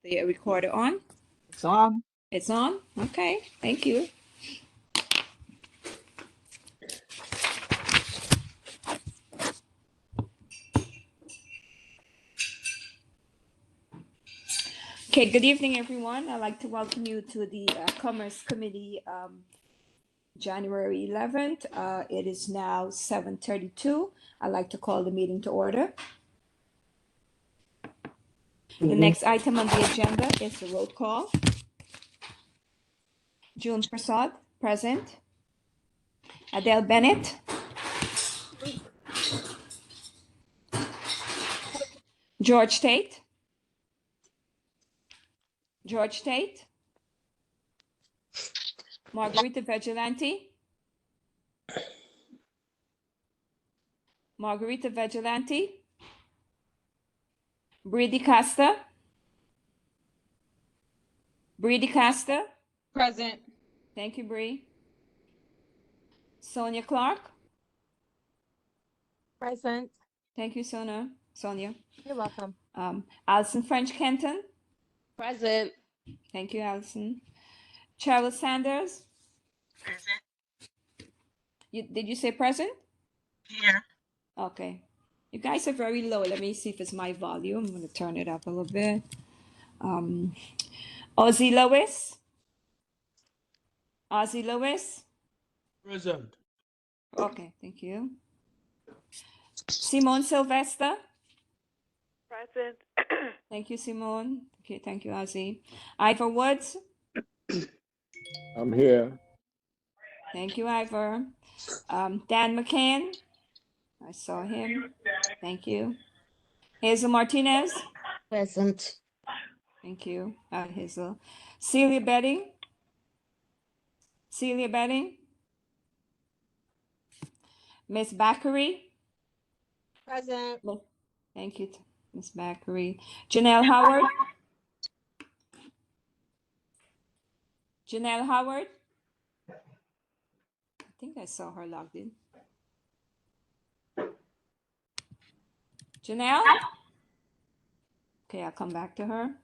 The recorder on? It's on. It's on? Okay, thank you. Okay, good evening, everyone. I'd like to welcome you to the Commerce Committee January 11th. It is now 7:32. I'd like to call the meeting to order. The next item on the agenda is the roll call. June Prasad, present. Adele Bennett. George Tate. George Tate. Margarita Vigilante. Margarita Vigilante. Brady Costa. Brady Costa. Present. Thank you, Bree. Sonia Clark. Present. Thank you, Sonia. You're welcome. Alison French Kenton. Present. Thank you, Alison. Cheryl Sanders. Present. Did you say present? Here. Okay. You guys are very low. Let me see if it's my volume. I'm going to turn it up a little bit. Ozzy Lewis. Ozzy Lewis. Present. Okay, thank you. Simone Sylvester. Present. Thank you, Simone. Okay, thank you, Ozzy. Ivor Woods. I'm here. Thank you, Ivor. Dan McCann. I saw him. Thank you. Hazel Martinez. Present. Thank you, Hazel. Celia Betting. Celia Betting. Miss Backery. Present. Thank you, Miss Backery. Janelle Howard. Janelle Howard. I think I saw her logged in. Janelle? Okay, I'll come back to her.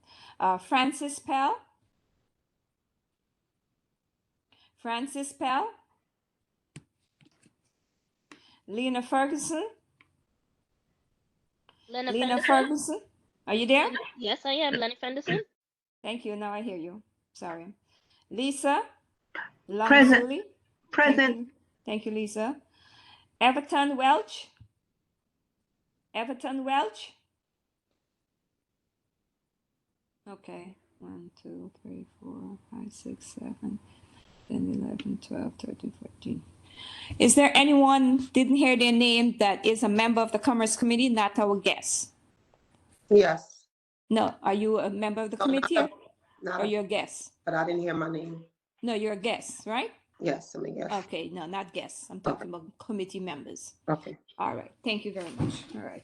Francis Pell. Francis Pell. Lena Ferguson. Lena Ferguson. Are you there? Yes, I am. Lenny Fenderson. Thank you. Now I hear you. Sorry. Lisa. Present. Lonzuli. Present. Thank you, Lisa. Everton Welch. Everton Welch. Okay. 1, 2, 3, 4, 5, 6, 7, 10, 11, 12, 13, 14. Is there anyone didn't hear their name that is a member of the Commerce Committee, not our guest? Yes. No. Are you a member of the committee or you're a guest? But I didn't hear my name. No, you're a guest, right? Yes, I'm a yes. Okay, no, not guests. I'm talking about committee members. Okay. All right. Thank you very much. All right.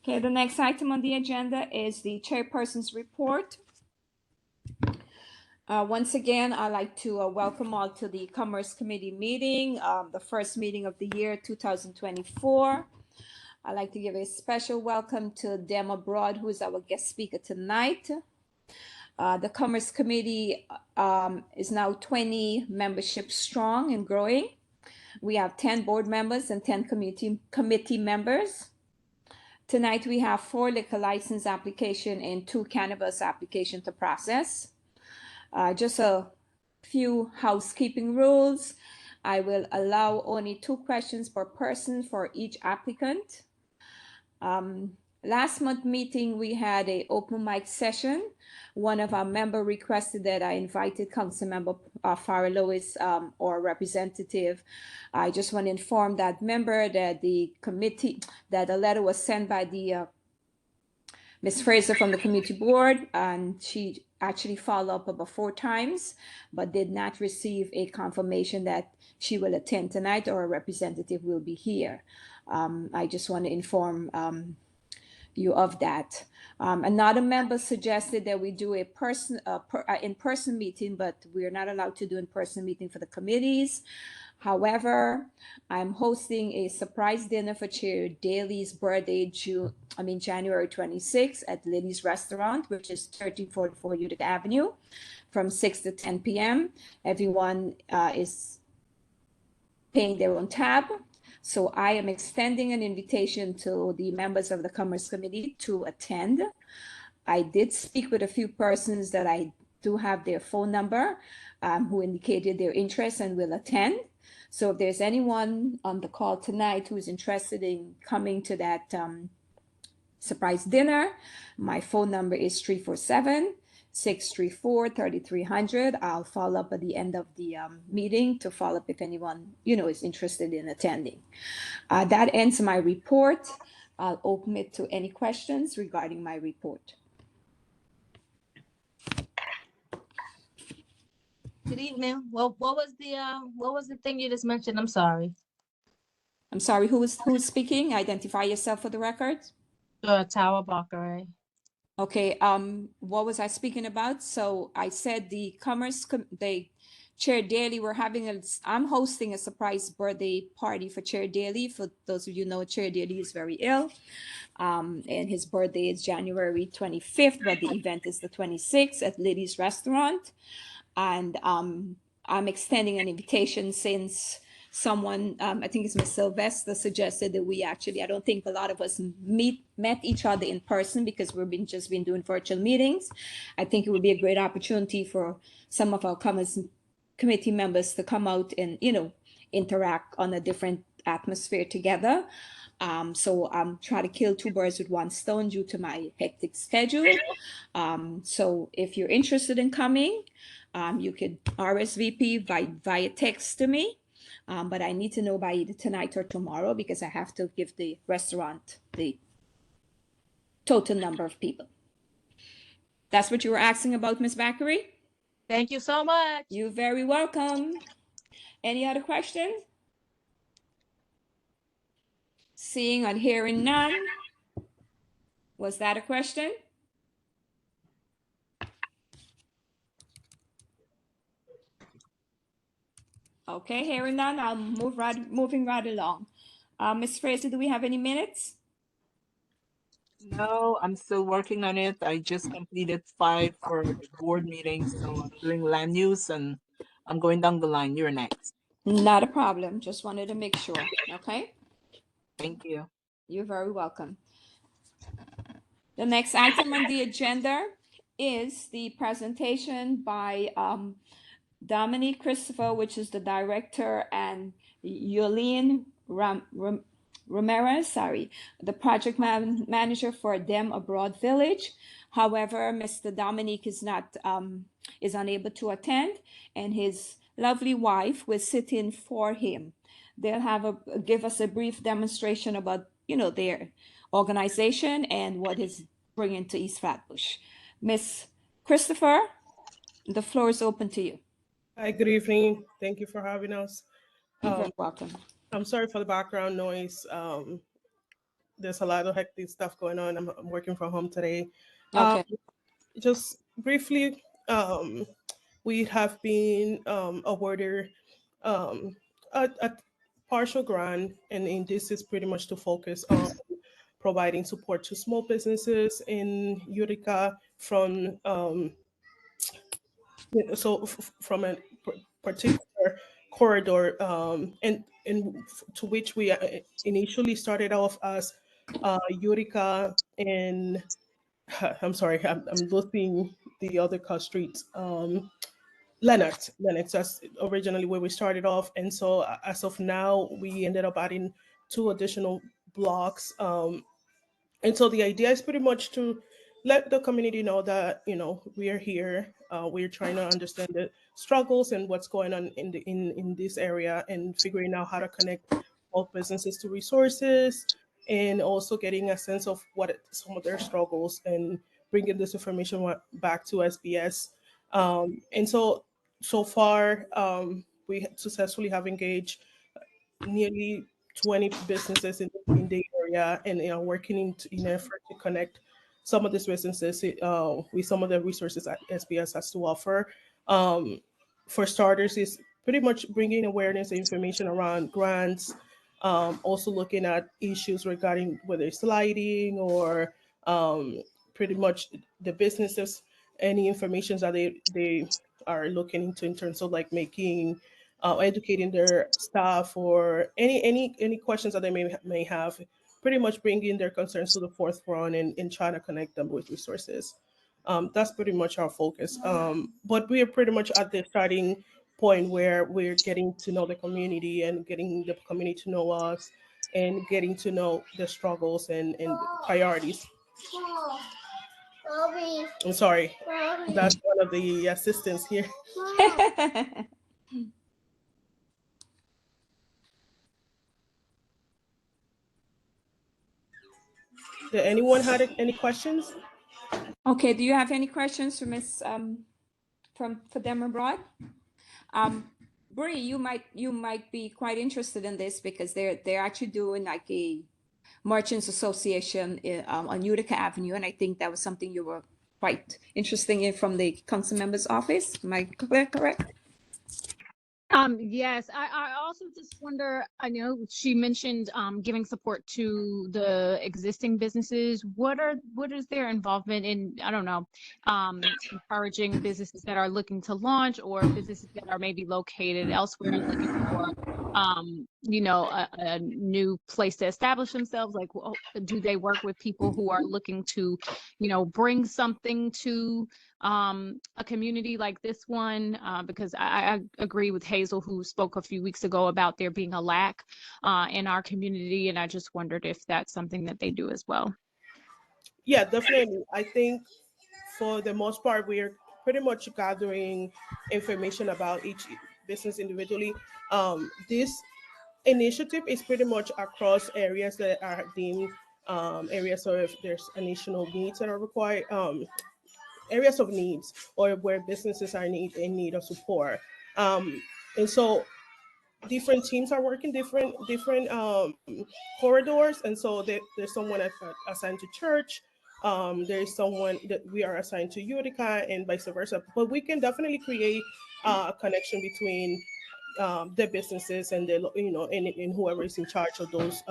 Okay, the next item on the agenda is the chairperson's report. Once again, I'd like to welcome all to the Commerce Committee meeting, the first meeting of the year 2024. I'd like to give a special welcome to Dema Broad, who is our guest speaker tonight. The Commerce Committee is now 20 membership strong and growing. We have 10 board members and 10 committee members. Tonight we have 4 liquor license applications and 2 cannabis applications to process. Just a few housekeeping rules. I will allow only 2 questions per person for each applicant. Last month meeting, we had an open mic session. One of our members requested that I invited Councilmember Farah Lewis or representative. I just want to inform that member that the committee, that a letter was sent by the Ms. Fraser from the committee board, and she actually followed up about 4 times, but did not receive a confirmation that she will attend tonight or a representative will be here. I just want to inform you of that. Another member suggested that we do a in-person meeting, but we're not allowed to do in-person meeting for the committees. However, I'm hosting a surprise dinner for Chair Daly's birthday, January 26th at Lily's Restaurant, which is 1344 Utica Avenue, from 6 to 10 p.m. Everyone is paying their own tab. So I am extending an invitation to the members of the Commerce Committee to attend. I did speak with a few persons that I do have their phone number who indicated their interest and will attend. So if there's anyone on the call tonight who is interested in coming to that surprise dinner, my phone number is 347-634-3300. I'll follow up at the end of the meeting to follow up if anyone, is interested in attending. That ends my report. I'll open it to any questions regarding my report. Good evening. Well, what was the thing you just mentioned? I'm sorry. I'm sorry, who's speaking? Identify yourself for the record. Tower Bakare. Okay, what was I speaking about? So I said the Chair Daly, I'm hosting a surprise birthday party for Chair Daly. For those of you who know, Chair Daly is very ill. And his birthday is January 25th, but the event is the 26th at Lily's Restaurant. And I'm extending an invitation since someone, I think it's Ms. Sylvester, suggested that I don't think a lot of us met each other in person because we've just been doing virtual meetings. I think it would be a great opportunity for some of our Commerce Committee members to come out and, interact on a different atmosphere together. So I'm trying to kill two birds with one stone due to my hectic schedule. So if you're interested in coming, you could RSVP via text to me. But I need to know by either tonight or tomorrow because I have to give the restaurant the total number of people. That's what you were asking about, Ms. Bakary? Thank you so much. You're very welcome. Any other questions? Seeing and hearing none. Was that a question? Okay, hearing none, I'll moving right along. Ms. Fraser, do we have any minutes? No, I'm still working on it. I just completed 5 for the board meetings, so I'm doing land use and I'm going down the line. You're next. Not a problem. Just wanted to make sure. Okay. Thank you. You're very welcome. The next item on the agenda is the presentation by Dominique Christopher, which is the director, and Yolene Ramirez, the project manager for Dem Abroad Village. However, Mr. Dominique is unable to attend, and his lovely wife will sit in for him. They'll give us a brief demonstration about, their organization and what is bringing to East Flatbush. Miss Christopher, the floor is open to you. Hi, good evening. Thank you for having us. You're very welcome. I'm sorry for the background noise. There's a lot of hectic stuff going on. I'm working from home today. Okay. Just briefly, we have been awarded a partial grant, and this is pretty much to focus on providing support to small businesses in Utica from from a particular corridor, and to which we initially started off as Utica and I'm sorry, I'm losing the other cross streets. Lennox, that's originally where we started off. And so as of now, we ended up adding 2 additional blocks. And so the idea is pretty much to let the community know that, we are here. We're trying to understand the struggles and what's going on in this area, and figuring out how to connect all businesses to resources, and also getting a sense of some of their struggles and bringing this information back to SBS. And so far, we successfully have engaged nearly 20 businesses in the area, and working in an effort to connect some of these businesses with some of the resources that SBS has to offer. For starters, is pretty much bringing awareness and information around grants, also looking at issues regarding whether it's lighting or pretty much the businesses, any information that they are looking into in terms of like making educating their staff, or any questions that they may have, pretty much bringing their concerns to the forefront and trying to connect them with resources. That's pretty much our focus. But we are pretty much at the starting point where we're getting to know the community and getting the community to know us and getting to know the struggles and priorities. I'm sorry, that's one of the assistants here. Did anyone had any questions? Okay, do you have any questions for Miss for Dem Abroad? Bree, you might be quite interested in this because they're actually doing like a merchants association on Utica Avenue, and I think that was something you were quite interested in from the council member's office. Am I correct? Yes, I also just wonder, I know she mentioned giving support to the existing businesses. What is their involvement in, I don't know, encouraging businesses that are looking to launch, or businesses that are maybe located elsewhere and looking for a new place to establish themselves? Like, do they work with people who are looking to, bring something to a community like this one? Because I agree with Hazel, who spoke a few weeks ago about there being a lack in our community, and I just wondered if that's something that they do as well. Yeah, definitely. I think for the most part, we're pretty much gathering information about each business individually. This initiative is pretty much across areas that are deemed areas, or if there's additional needs that are required, areas of needs, or where businesses are in need of support. And so different teams are working different corridors, and so there's someone assigned to church. There's someone that we are assigned to Utica, and vice versa. But we can definitely create a connection between the businesses and and whoever is in charge of those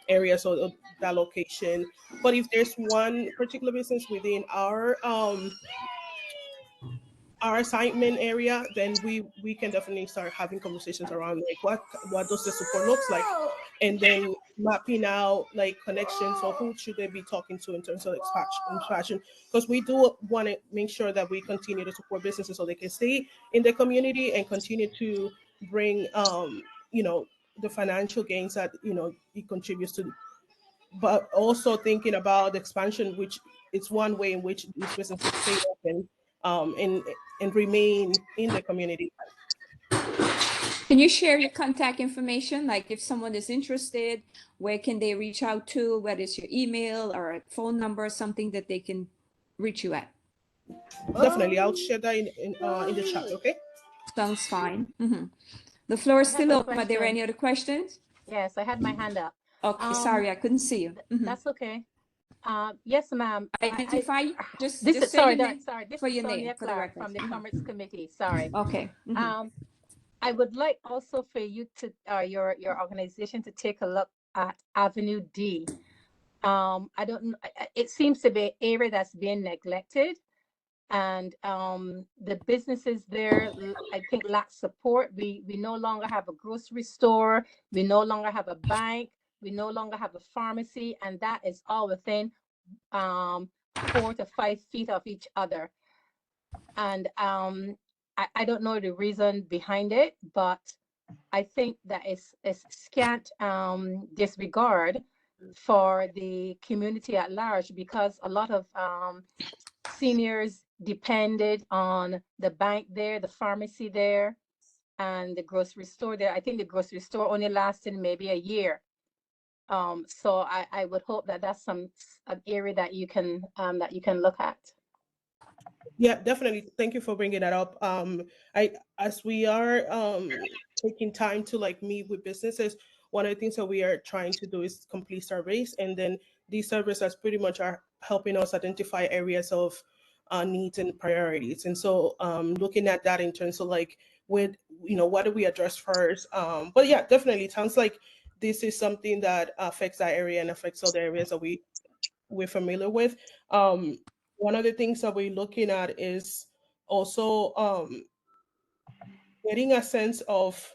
areas or that location. But if there's one particular business within our assignment area, then we can definitely start having conversations around like what does the support looks like, and then mapping out like connections, or who should they be talking to in terms of expansion, because we do want to make sure that we continue to support businesses so they can stay in the community and continue to bring the financial gains that it contributes to, but also thinking about the expansion, which is one way in which these businesses stay open and remain in the community. Can you share your contact information? Like if someone is interested, where can they reach out to? Whether it's your email or a phone number, something that they can reach you at? Definitely, I'll share that in the chat. Okay. Sounds fine. The floor is still open. Are there any other questions? Yes, I had my hand up. Okay, sorry, I couldn't see you. That's okay. Yes, ma'am. Identify. Just This is say sorry, your name sorry. This for is your Sonia name for the Clark record. from the Commerce Committee. Sorry. Okay. I would like also for you to your organization to take a look at Avenue D. I don't know. It seems to be an area that's being neglected, and the businesses there, I think, lack support. We no longer have a grocery store. We no longer have a bank. We no longer have a pharmacy, and that is all within 4 to 5 feet of each other. And I don't know the reason behind it, but I think that it's scant disregard for the community at large, because a lot of seniors depended on the bank there, the pharmacy there, and the grocery store there. I think the grocery store only lasted maybe a year. So I would hope that that's an area that you can look at. Yeah, definitely. Thank you for bringing that up. As we are taking time to like meet with businesses, one of the things that we are trying to do is complete surveys, and then these surveys pretty much are helping us identify areas of needs and priorities. And so looking at that in terms of like, with, what do we address first? But yeah, definitely, it sounds like this is something that affects that area and affects other areas that we're familiar with. One of the things that we're looking at is also getting a sense of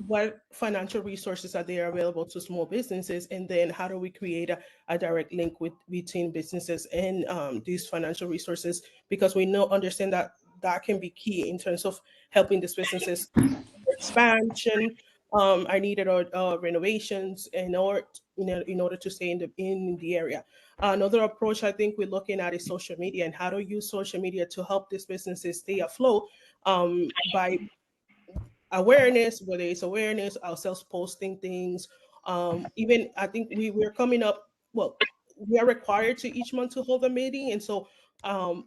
what financial resources are there available to small businesses, and then how do we create a direct link between businesses and these financial resources, because we understand that that can be key in terms of helping these businesses expansion, are needed, or renovations in order to stay in the area. Another approach I think we're looking at is social media, and how to use social media to help these businesses stay afloat by awareness, whether it's awareness, ourselves posting things. Even I think we're coming up, well, we are required to each month to hold a meeting. And so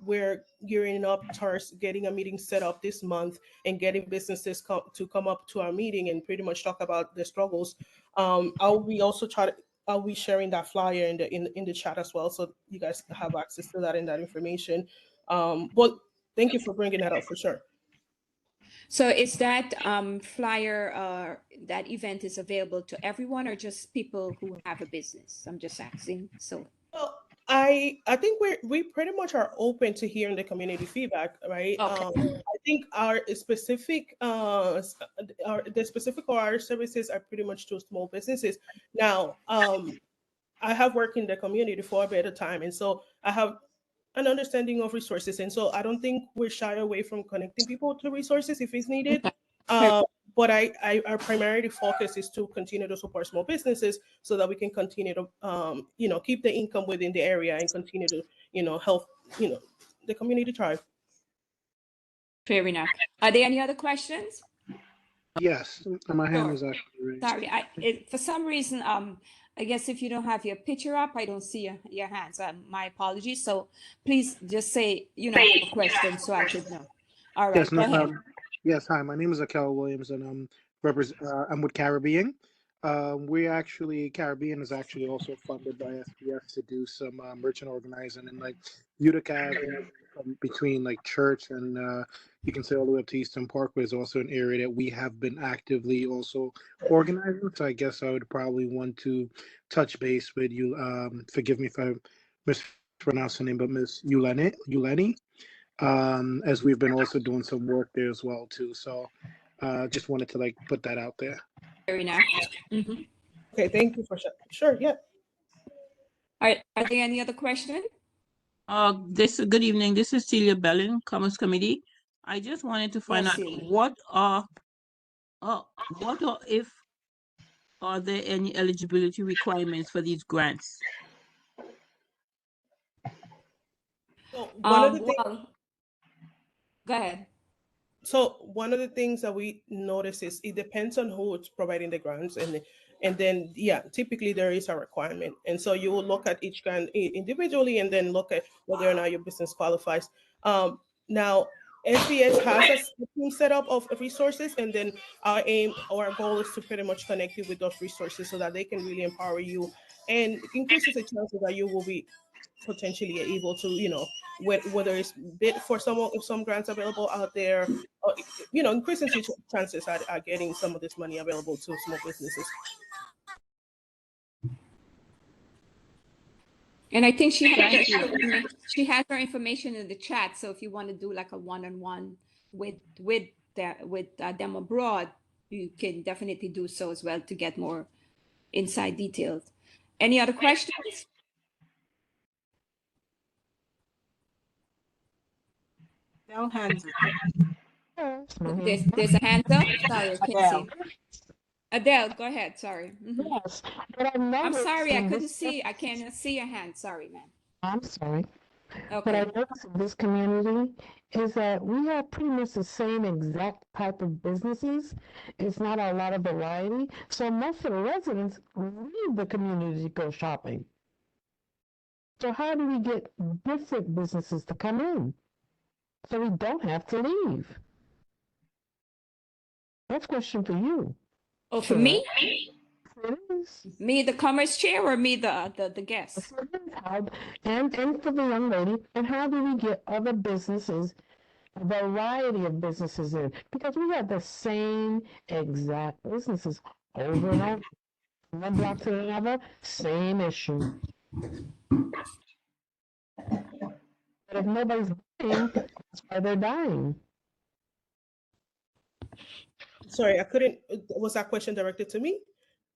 we're gearing up towards getting a meeting set up this month and getting businesses to come up to our meeting and pretty much talk about their struggles. I'll be sharing that flyer in the chat as well, so you guys have access to that and that information. But thank you for bringing that up for sure. So is that flyer, that event is available to everyone or just people who have a business? I'm just asking. So Well, I think we pretty much are open to hearing the community feedback, right? Okay. I think our specific the specific of our services are pretty much to small businesses. Now, I have worked in the community for a bit of time, and so I have an understanding of resources, and so I don't think we're shy away from connecting people to resources if it's needed. But our primary focus is to continue to support small businesses so that we can continue to keep the income within the area and continue to help the community thrive. Fair enough. Are there any other questions? Yes, my hand Sure. was actually raised. Sorry, for some reason, I guess if you don't have your picture up, I don't see your hands. My apologies. So please just say, a question so I could know. All right, Yes, go no ahead. problem. Yes, hi, my name is Akel Williams, and I'm with Caribbean. Caribbean is actually also funded by SPS to do some merchant organizing, and like Utica between like Church and you can say all the way up to Eastern Parkway is also an area that we have been actively also organizing. So I guess I would probably want to touch base with you. Forgive me if I mispronounce her name, but Miss Uleni. As we've been also doing some work there as well too. So just wanted to like put that out there. Fair enough. Mm-hmm. Okay, thank you for sure. Yeah. All right, are there any other questions? Good evening. This is Celia Bellin, Commerce Committee. I just wanted to find Yes, out Celia. what or if are there any eligibility requirements for these grants? So one of the things. Go ahead. So one of the things that we notice is it depends on who is providing the grants, and then typically there is a requirement, and so you will look at each grant individually and then look at whether or not your business qualifies. Now, SPS has a team set up of resources, and then our goal is to pretty much connect you with those resources so that they can really empower you and increases the chances that you will be potentially able to, whether it's bid for some grants available out there, or, increasing chances at getting some of this money available to small businesses. And I think she has her information in the chat. So if you want to do like a one-on-one with them abroad, you can definitely do so as well to get more inside details. Any other questions? No hands. There's a hand up. Sorry, I can't see. Adele, go ahead. Sorry. Mm-hmm. Yes, but I'm sorry, I couldn't see. I cannot see your hand. Sorry, ma'am. I'm sorry. Okay. What I noticed in this community is that we have pretty much the same exact type of businesses. It's not a lot of variety. So most of the residents leave the community to go shopping. So how do we get different businesses to come in so we don't have to leave? That's a question for you. Oh, for me? It is. Me, the commerce chair, or me, the guest? So it is how, and for the young lady, and how do we get other businesses, a variety of businesses in? Because we have the same exact businesses over and over, from one block to another, same issue. But if nobody's buying, that's why they're dying. Sorry, I couldn't. Was that question directed to me?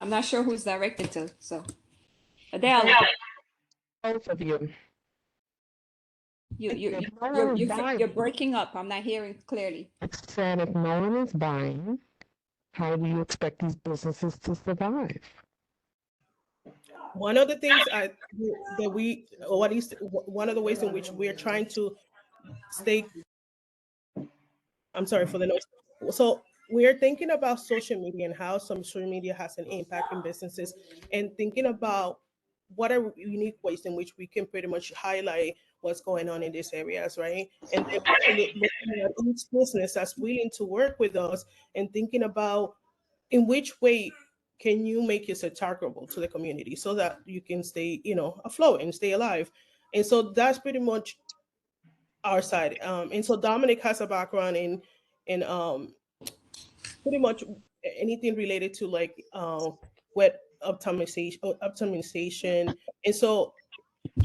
I'm not sure who's directed to, so. Adele, Both of you. you're breaking up. I'm not hearing clearly. I said if no one is buying, how do you expect these businesses to survive? One of the things that we, or at least one of the ways in which we're trying to stay, I'm sorry for the noise. So we're thinking about social media and how some social media has an impact in businesses, and thinking about what are unique ways in which we can pretty much highlight what's going on in these areas, right? And then looking at each business that's willing to work with us and thinking about in which way can you make yourself targetable to the community so that you can stay, afloat and stay alive. And so that's pretty much our side. And so Dominic has a background in pretty much anything related to like wet optimization. And so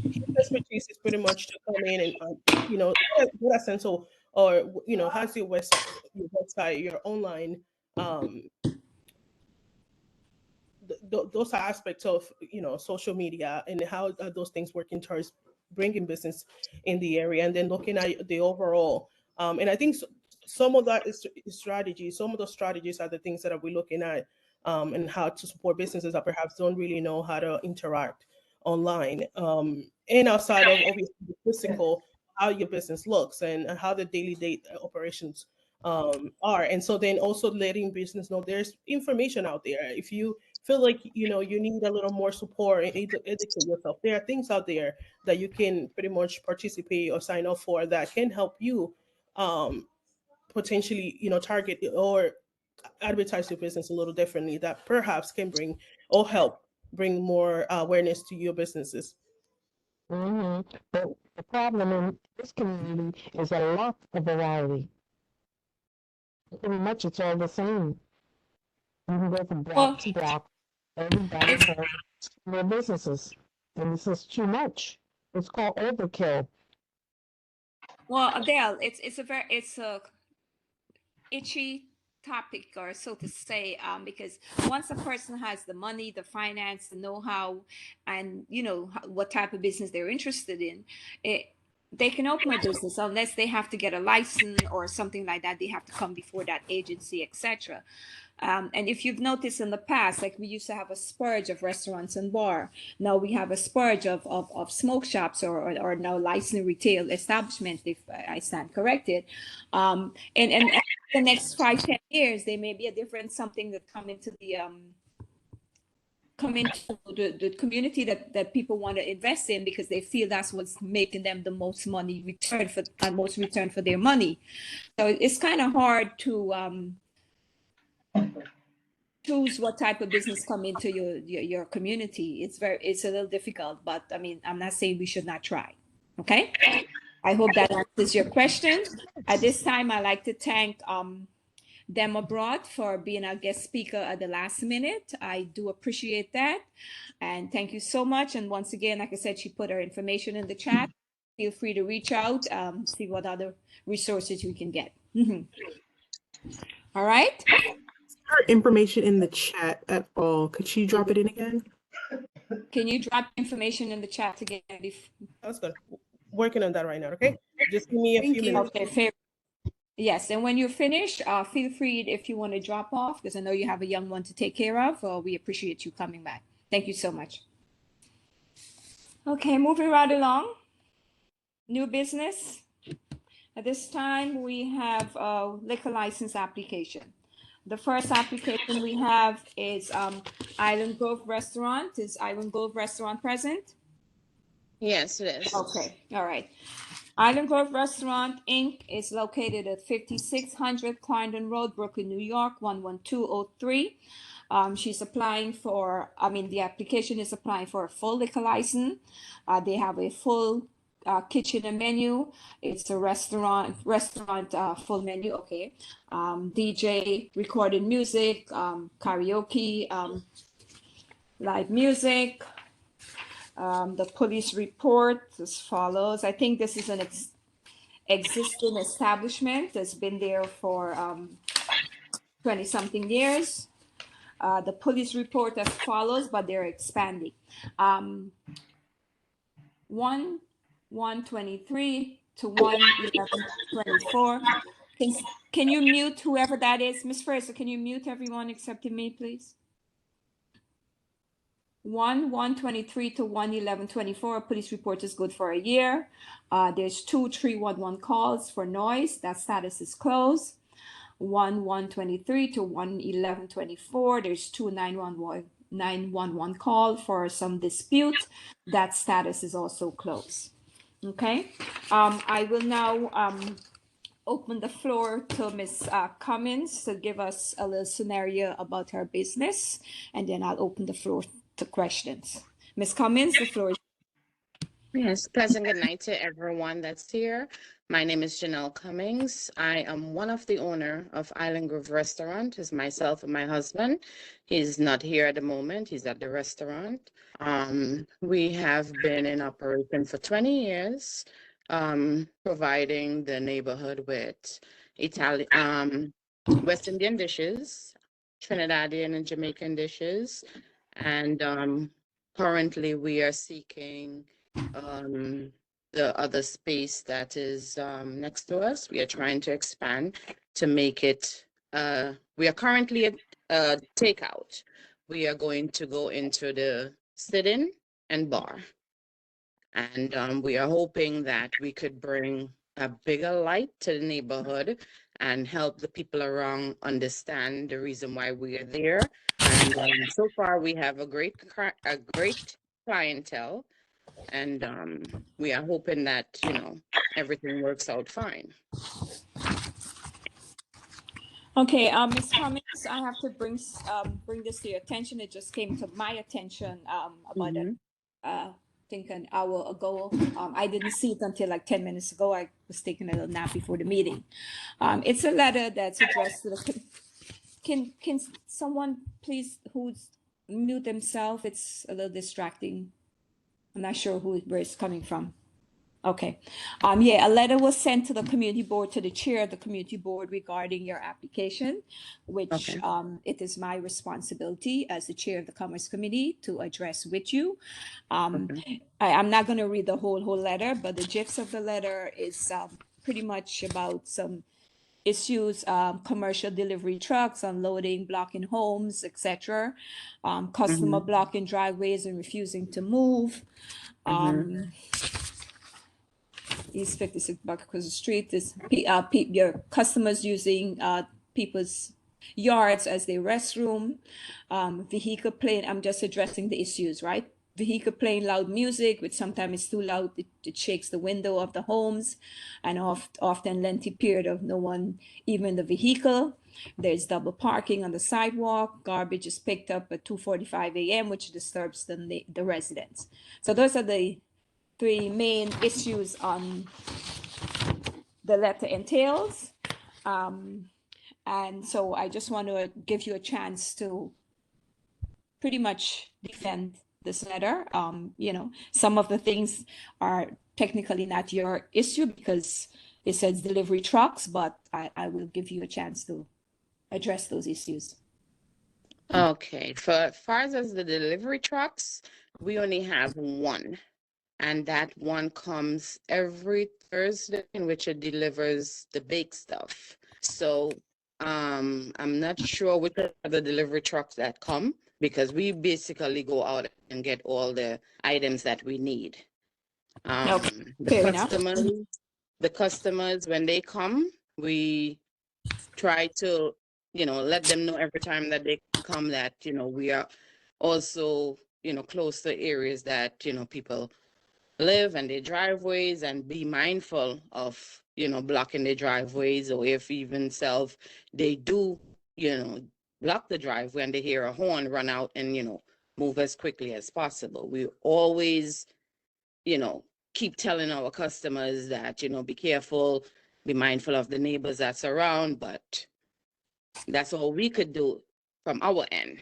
his expertise is pretty much to come in and get a sense of, or has your website, your online those aspects of social media and how those things work in towards bringing business in the area, and then looking at the overall. And I think some of that is strategy. Some of those strategies are the things that we're looking at, and how to support businesses that perhaps don't really know how to interact online, and outside of obviously the physical, how your business looks and how the daily operations are. And so then also letting business know there's information out there. If you feel like you need a little more support and educate yourself, there are things out there that you can pretty much participate or sign up for that can help you potentially target or advertise your business a little differently, that perhaps can bring or help bring more awareness to your businesses. But the problem in this community is a lack of variety. Pretty much it's all the same. You can go from block to block, everybody has their businesses, and this is too much. It's called overkill. Well, Adele, it's a itchy topic, or so to say, because once a person has the money, the finance, the know-how, and what type of business they're interested in, they can open a business unless they have to get a license or something like that. They have to come before that agency, etc. And if you've noticed in the past, like we used to have a spurge of restaurants and bar. Now we have a spurge of smoke shops or now licensed retail establishments, if I stand corrected. And the next 5-10 years, there may be a different something that come into the community that people want to invest in, because they feel that's what's making them the most return for their money. So it's kind of hard to choose what type of business come into your community. It's a little difficult, but I mean, I'm not saying we should not try. Okay, I hope that answers your question. At this time, I'd like to thank Them Abroad for being our guest speaker at the last minute. I do appreciate that, and thank you so much. And once again, like I said, she put her information in the chat. Feel free to reach out, see what other resources we can get. All right. Her information in the chat at all. Could she drop it in again? Can you drop information in the chat again? That's good. Working on that right now. Okay. Just give me a few minutes. Okay. Yes, and when you're finished, feel free if you want to drop off, because I know you have a young one to take care of. We appreciate you coming back. Thank you so much. Okay, moving right along. New business. At this time, we have a liquor license application. The first application we have is Island Grove Restaurant. Is Island Grove Restaurant present? Yes, it is. Okay, all right. Island Grove Restaurant, Inc. is located at 5600 Clarendon Road, Brooklyn, New York, 11203. She's applying for, the application is applying for a full liquor license. They have a full kitchen and menu. It's a restaurant full menu. Okay. DJ, recorded music, karaoke, live music. The police report as follows. I think this is an existing establishment that's been there for 20-something years. The police report as follows, but they're expanding. 1/1/23 to 1/11/24. Can you mute whoever that is? Miss Fraser, can you mute everyone except me, please? 1/1/23 to 1/11/24. Police report is good for a year. There's 2 311 calls for noise. That status is closed. 1/1/23 to 1/11/24. There's 2 911 call for some dispute. That status is also closed. Okay. I will now open the floor to Ms. Cummins to give us a little scenario about her business, and then I'll open the floor to questions. Ms. Cummins, the floor is. Yes, pleasant good night to everyone that's here. My name is Janelle Cummings. I am one of the owner of Island Grove Restaurant. It's myself and my husband. He's not here at the moment. He's at the restaurant. We have been in operation for 20 years, providing the neighborhood with Italian, West Indian dishes, Trinidadian and Jamaican dishes, and currently we are seeking the other space that is next to us. We are trying to expand to make it, we are currently at takeout. We are going to go into the sit-in and bar. And we are hoping that we could bring a bigger light to the neighborhood and help the people around understand the reason why we are there. And so far we have a great clientele. And we are hoping that, everything works out fine. Okay, Ms. Cummings, I have to bring this to your attention. It just came to my attention about I think an hour ago. I didn't see it until like 10 minutes ago. I was taking a little nap before the meeting. It's a letter that's addressed to the. Can someone please who's mute themselves? It's a little distracting. I'm not sure where it's coming from. Okay. Yeah, a letter was sent to the community board, to the chair of the community board regarding your application, which it is my responsibility as the chair of the Commerce Committee to address with you. I'm not going to read the whole letter, but the gist of the letter is pretty much about some issues, commercial delivery trucks, unloading, blocking homes, etc. Customer blocking driveways and refusing to move. East 56 block across the street is your customers using people's yards as their restroom. Vehicle playing, I'm just addressing the issues, right? Vehicle playing loud music, which sometimes is too loud, it shakes the window of the homes, and often lengthy period of no one even in the vehicle. There's double parking on the sidewalk. Garbage is picked up at 2:45 a.m., which disturbs the residents. So those are the 3 main issues on the letter entails. And so I just want to give you a chance to pretty much defend this letter. Some of the things are technically not your issue because it says delivery trucks, but I will give you a chance to address those issues. Okay, for as far as the delivery trucks, we only have one. And that one comes every Thursday, in which it delivers the baked stuff. So I'm not sure which are the delivery trucks that come, because we basically go out and get all the items that we need. The customers, when they come, we try to, let them know every time that they come that, we are also, close to areas that, people live and their driveways, and be mindful of, blocking their driveways, or if even they do, block the drive when they hear a horn, run out and, move as quickly as possible. We always, keep telling our customers that, be careful, be mindful of the neighbors that's around, but that's all we could do from our end.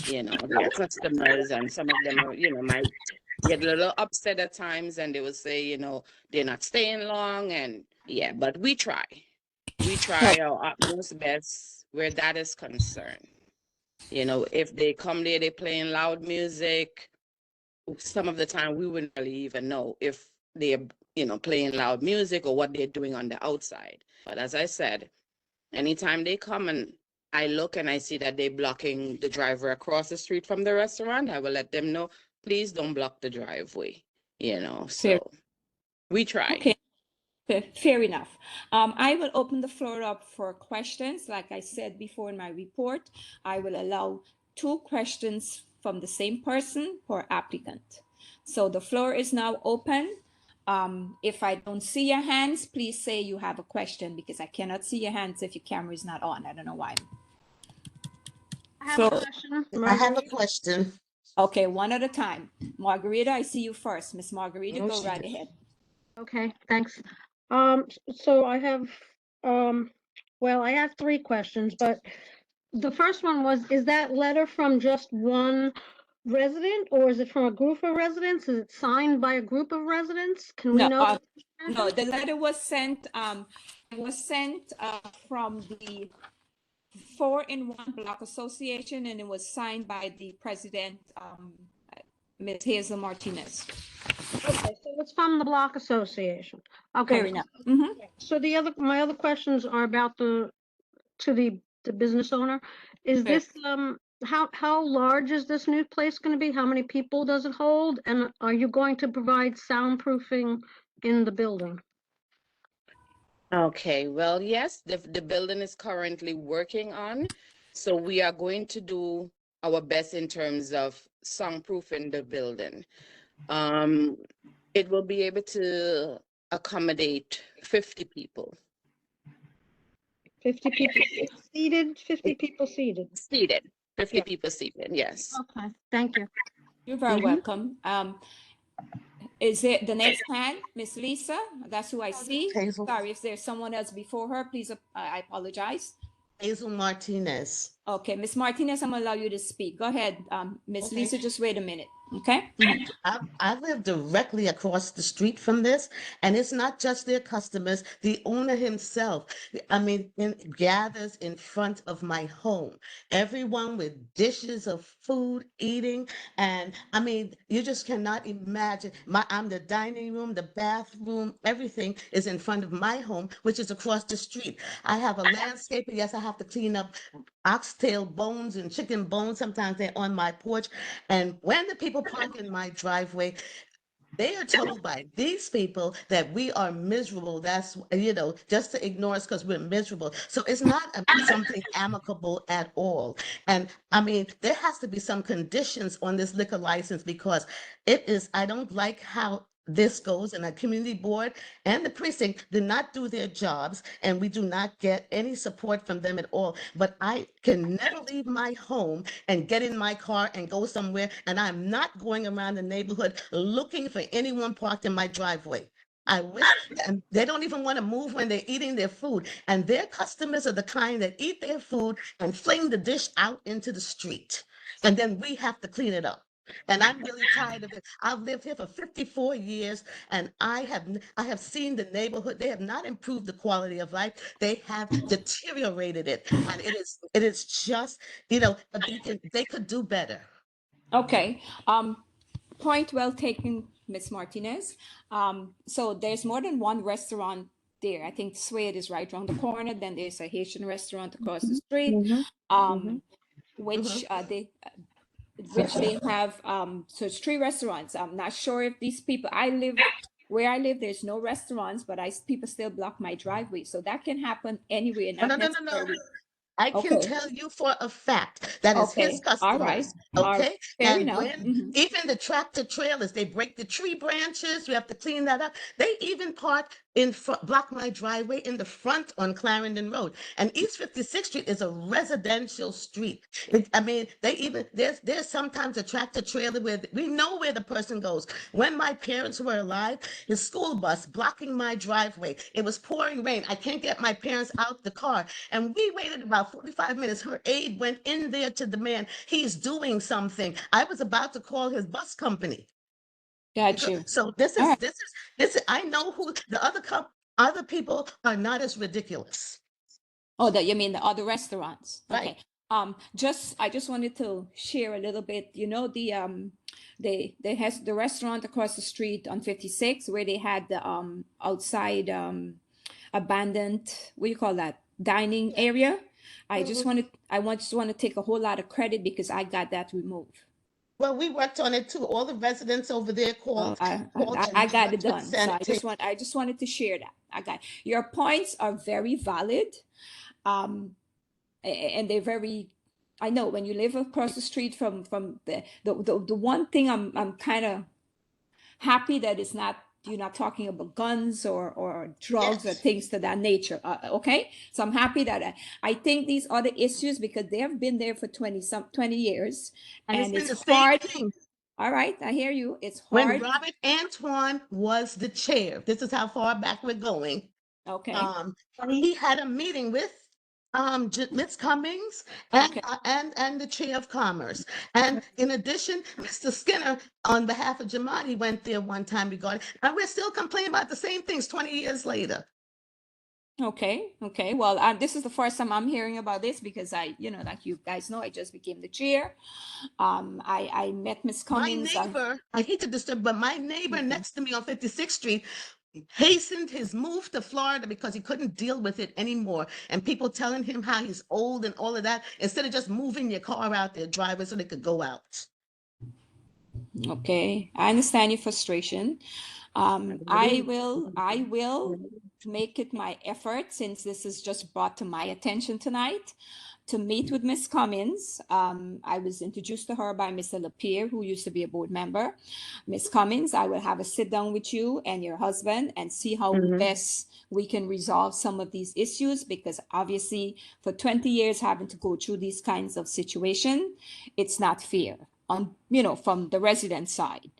Their customers, and some of them are, might get a little upset at times, and they will say, they're not staying long, and yeah, but we try our utmost best where that is concerned. If they come there, they're playing loud music, some of the time we wouldn't really even know if they're, playing loud music or what they're doing on the outside. But as I said, anytime they come and I look and I see that they're blocking the driveway across the street from the restaurant, I will let them know, please don't block the driveway, so we try. Okay. Fair enough. I will open the floor up for questions. Like I said before in my report, I will allow 2 questions from the same person per applicant. So the floor is now open. If I don't see your hands, please say you have a question, because I cannot see your hands if your camera is not on. I don't know why. I have a question. Okay, one at a time. Margarita, I see you first. Miss Margarita, go right ahead. Okay, thanks. So I have, I have 3 questions, but the first one was, is that letter from just one resident, or is it from a group of residents? Is it signed by a group of residents? Can we know? No, the letter was sent, from the 4-in-1 Block Association, and it was signed by the president, Ms. Hazel Martinez. Okay, so it's from the Block Association. Okay. Fair enough. So my other questions are about the business owner. Is this, how large is this new place going to be? How many people does it hold? And are you going to provide soundproofing in the building? Okay, well, yes, the building is currently working on, so we are going to do our best in terms of soundproofing the building. It will be able to accommodate 50 people. 50 people seated, 50 people seated? Seated, 50 people seated, yes. Okay, thank you. You're very welcome. Is it the next hand, Miss Lisa? That's who I see. Hazel. Sorry, if there's someone else before her, please, I apologize. Hazel Martinez. Okay, Miss Martinez, I'm gonna allow you to speak. Go ahead, Miss Lisa, just wait a minute, okay? I live directly across the street from this, and it's not just their customers. The owner himself, gathers in front of my home. Everyone with dishes of food, eating, and you just cannot imagine. I'm the dining room, the bathroom, everything is in front of my home, which is across the street. I have a landscaper. Yes, I have to clean up oxtail bones and chicken bones. Sometimes they're on my porch. And when the people park in my driveway, they are told by these people that we are miserable. That's, just to ignore us because we're miserable. So it's not something amicable at all. And there has to be some conditions on this liquor license, because I don't like how this goes, and the community board and the precinct did not do their jobs, and we do not get any support from them at all. But I can never leave my home and get in my car and go somewhere, and I'm not going around the neighborhood looking for anyone parked in my driveway. I wish, and they don't even want to move when they're eating their food, and their customers are the kind that eat their food and fling the dish out into the street, and then we have to clean it up. And I'm really tired of it. I've lived here for 54 years, and I have seen the neighborhood. They have not improved the quality of life. They have deteriorated it, and it is just, they could do better. Okay. Point well taken, Miss Martinez. So there's more than one restaurant there. I think Suede is right around the corner. Then there's a Haitian restaurant across the street, which they have. So it's 3 restaurants. I'm not sure if these people. Where I live, there's no restaurants, but people still block my driveway. So that can happen anywhere. No. I can Okay. tell you for a fact that is his Okay. All right. customers. All right. Okay. Fair And enough. when even the tractor trailers, they break the tree branches, you have to clean that up. They even park in front, block my driveway in the front on Clarendon Road. And East 56th Street is a residential street. I mean, they even there's sometimes a tractor trailer where we know where the person goes. When my parents were alive, his school bus blocking my driveway. It was pouring rain. I can't get my parents out the car. And we waited about 45 minutes. Her aide went in there to the man. He's doing something. I was about to call his bus company. Got you. So this All is right. this is I know who the other people are not as ridiculous. Oh, that you mean the other restaurants? Right. Okay. I just wanted to share a little bit. You know, they has the restaurant across the street on 56 where they had the outside abandoned, what do you call that, dining area. I just wanted just want to take a whole lot of credit because I got that removed. Well, we worked on it too. All the residents over there called. I and got it went done. to So sanitation. I just wanted to share that. I got your points are very valid. And they're very, I know when you live across the street from the one thing I'm kind of happy that it's not, you're not talking about guns or drugs or Yes. things to that nature. Okay, so I'm happy that I think these other issues, because they have been there for 20 years, And it's and been it's the same hard. thing. All right, I hear you. It's When hard. Robert Antoine was the chair, this is how far back we're going. Okay. And he had a meeting with Ms. Cummings and, Okay. and the chair of commerce. And in addition, Mr. Skinner, on behalf of Jamadi, went there one time regarding, and we're still complaining about the same things 20 years later. Okay. Well, this is the first time I'm hearing about this because like you guys know, I just became the chair. I met Miss My Cummings. neighbor, I hate to disturb, but my neighbor next to me on 56th Street hastened his move to Florida because he couldn't deal with it anymore. And people telling him how he's old and all of that, instead of just moving your car out there, driving so they could go out. Okay, I understand your frustration. I will make it my effort, since this is just brought to my attention tonight, to meet with Miss Cummings. I was introduced to her by Mr. Lapierre, who used to be a board member. Miss Cummings, I will have a sit down with you and your husband and see how best we can resolve some of these issues, because obviously for 20 years having to go through these kinds of situation, it's not fair on, from the resident side.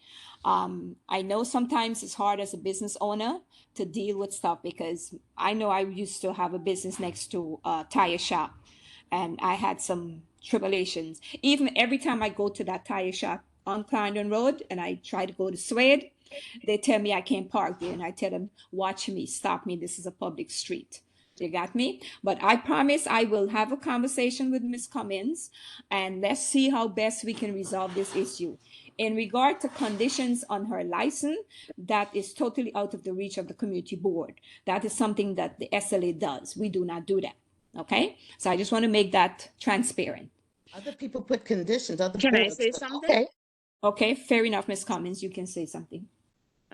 I know sometimes it's hard as a business owner to deal with stuff, because I know I used to have a business next to a tire shop, and I had some tribulations. Even every time I go to that tire shop on Clarendon Road and I try to go to Swade, they tell me I can't park there, and I tell them, watch me, stop me, this is a public street. You got me? But I promise I will have a conversation with Ms. Cummings, and let's see how best we can resolve this issue. In regard to conditions on her license, that is totally out of the reach of the community board. That is something that the SLA does. We do not do that. Okay? So I just want to make that transparent. Other people put conditions. Can I boards, say but something? Okay. Okay, fair enough, Ms. Cummings. You can say something.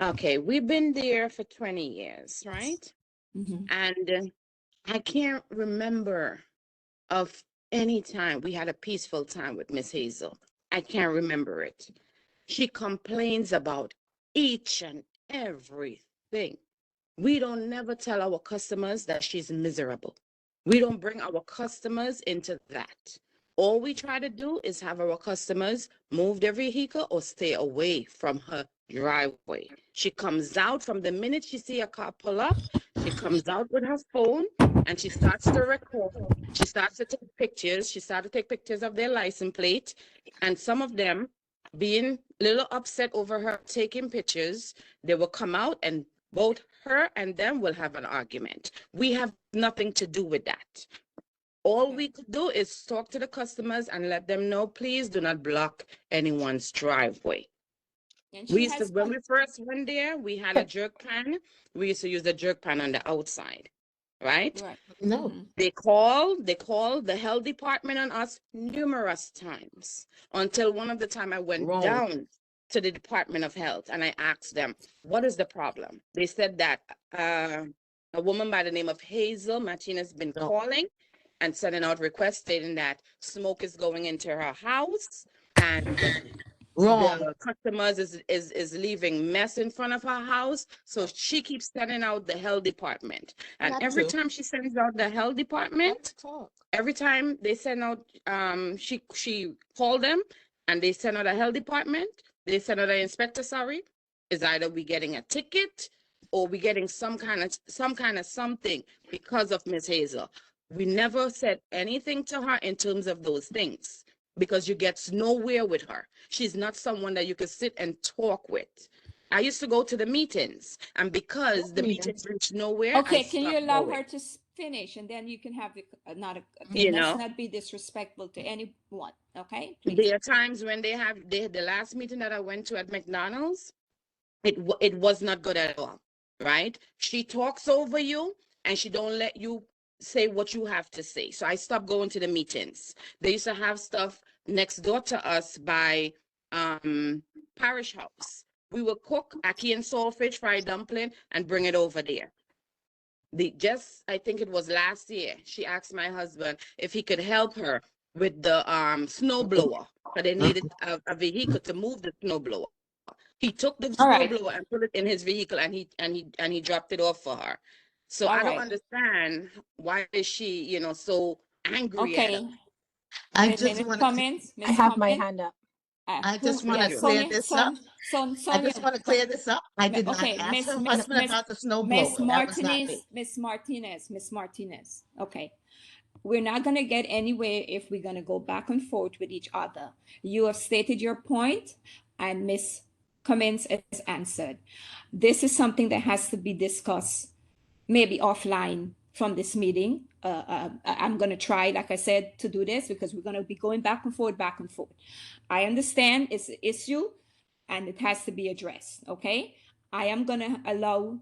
Okay, we've been there for 20 years, right? Mhm. And I can't remember of any time we had a peaceful time with Miss Hazel. I can't remember it. She complains about each and everything. We don't never tell our customers that she's miserable. We don't bring our customers into that. All we try to do is have our customers move their vehicle or stay away from her driveway. She comes out from the minute she see a car pull up, she comes out with her phone and she starts to record. She starts to take pictures. She started to take pictures of their license plate, and some of them being a little upset over her taking pictures, they will come out and both her and them will have an argument. We have nothing to do with that. All we could do is talk to the customers and let them know, please do not block anyone's driveway. And We she used to, has when we first went there, we had a jerk pan. We used to use the jerk pan on the outside, right? right. No. Mhm. They called the health department on us numerous times, until one of the time I went Wrong. down to the Department of Health and I asked them, what is the problem? They said that a woman by the name of Hazel Martinez has been No. calling and sending out requests stating that smoke is going into her house and Wrong. the customers is leaving mess in front of her house. So she keeps sending out the health department. And Not every true. time she sends out the health department, Talk. every time they send out, she called them and they send out a health department, they send out an inspector, sorry, is either we getting a ticket or we getting some kind of something because of Miss Hazel. We never said anything to her in terms of those things because you get nowhere with her. She's not someone that you could sit and talk with. I used to go to the meetings, and because the meetings reached nowhere, Okay, I can you stopped allow going. her to finish, and then you can have another, You let's know? not be disrespectful to anyone, okay? Please. There are times when they the last meeting that I went to at McDonald's, it was not good at all, right? She talks over you and she don't let you say what you have to say. So I stopped going to the meetings. They used to have stuff next door to us by Parish House. We would cook ackee and saltfish fried dumpling and bring it over there. I think it was last year, she asked my husband if he could help her with the snow blower. So they needed a vehicle to move the snow blower. He took the All right. snowblower and put it in his vehicle and he dropped it off for her. So All I don't right. understand why is she, so angry at Okay. her. I just Miss want to. Cummins, I Miss have my Cummins. hand up. I just want Yeah, to clear Sonia, this up. I Sonia, just want to clear this up. I did not okay, ask her Miss husband about the snow Miss blower. That was not me. Miss Martinez. Okay. We're not going to get anywhere if we're going to go back and forth with each other. You have stated your point, and Miss Cummins has answered. This is something that has to be discussed maybe offline from this meeting. I'm going to try, like I said, to do this because we're going to be going back and forth. I understand it's an issue and it has to be addressed, okay? I am going to allow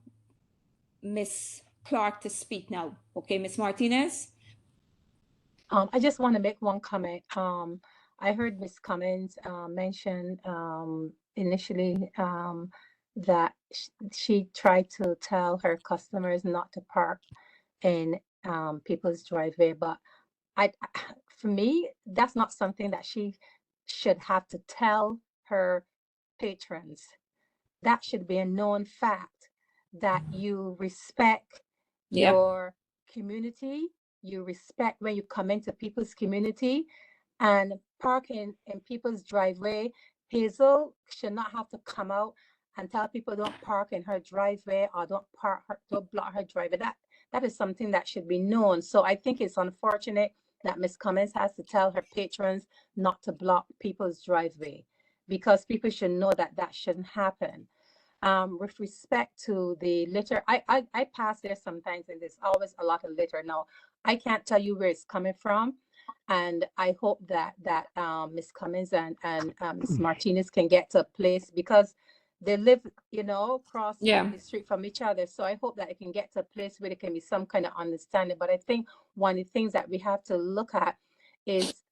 Miss Clark to speak now. Okay, Miss Martinez? I just want to make one comment. I heard Ms. Cummins mention initially that she tried to tell her customers not to park in people's driveway, but for me, that's not something that she should have to tell her patrons. That should be a known fact that you respect Yep. your community, you respect when you come into people's community, and parking in people's driveway. Hazel should not have to come out and tell people don't park in her driveway or don't block her driveway. That is something that should be known. So I think it's unfortunate that Ms. Cummins has to tell her patrons not to block people's driveway, because people should know that that shouldn't happen. With respect to the litter, I pass there sometimes and there's always a lot of litter. Now, I can't tell you where it's coming from, and I hope that Ms. Cummins and Ms. Martinez can get to a place, because they live, across Yeah. the street from each other. So I hope that it can get to a place where there can be some kind of understanding. But I think one of the things that we have to look at is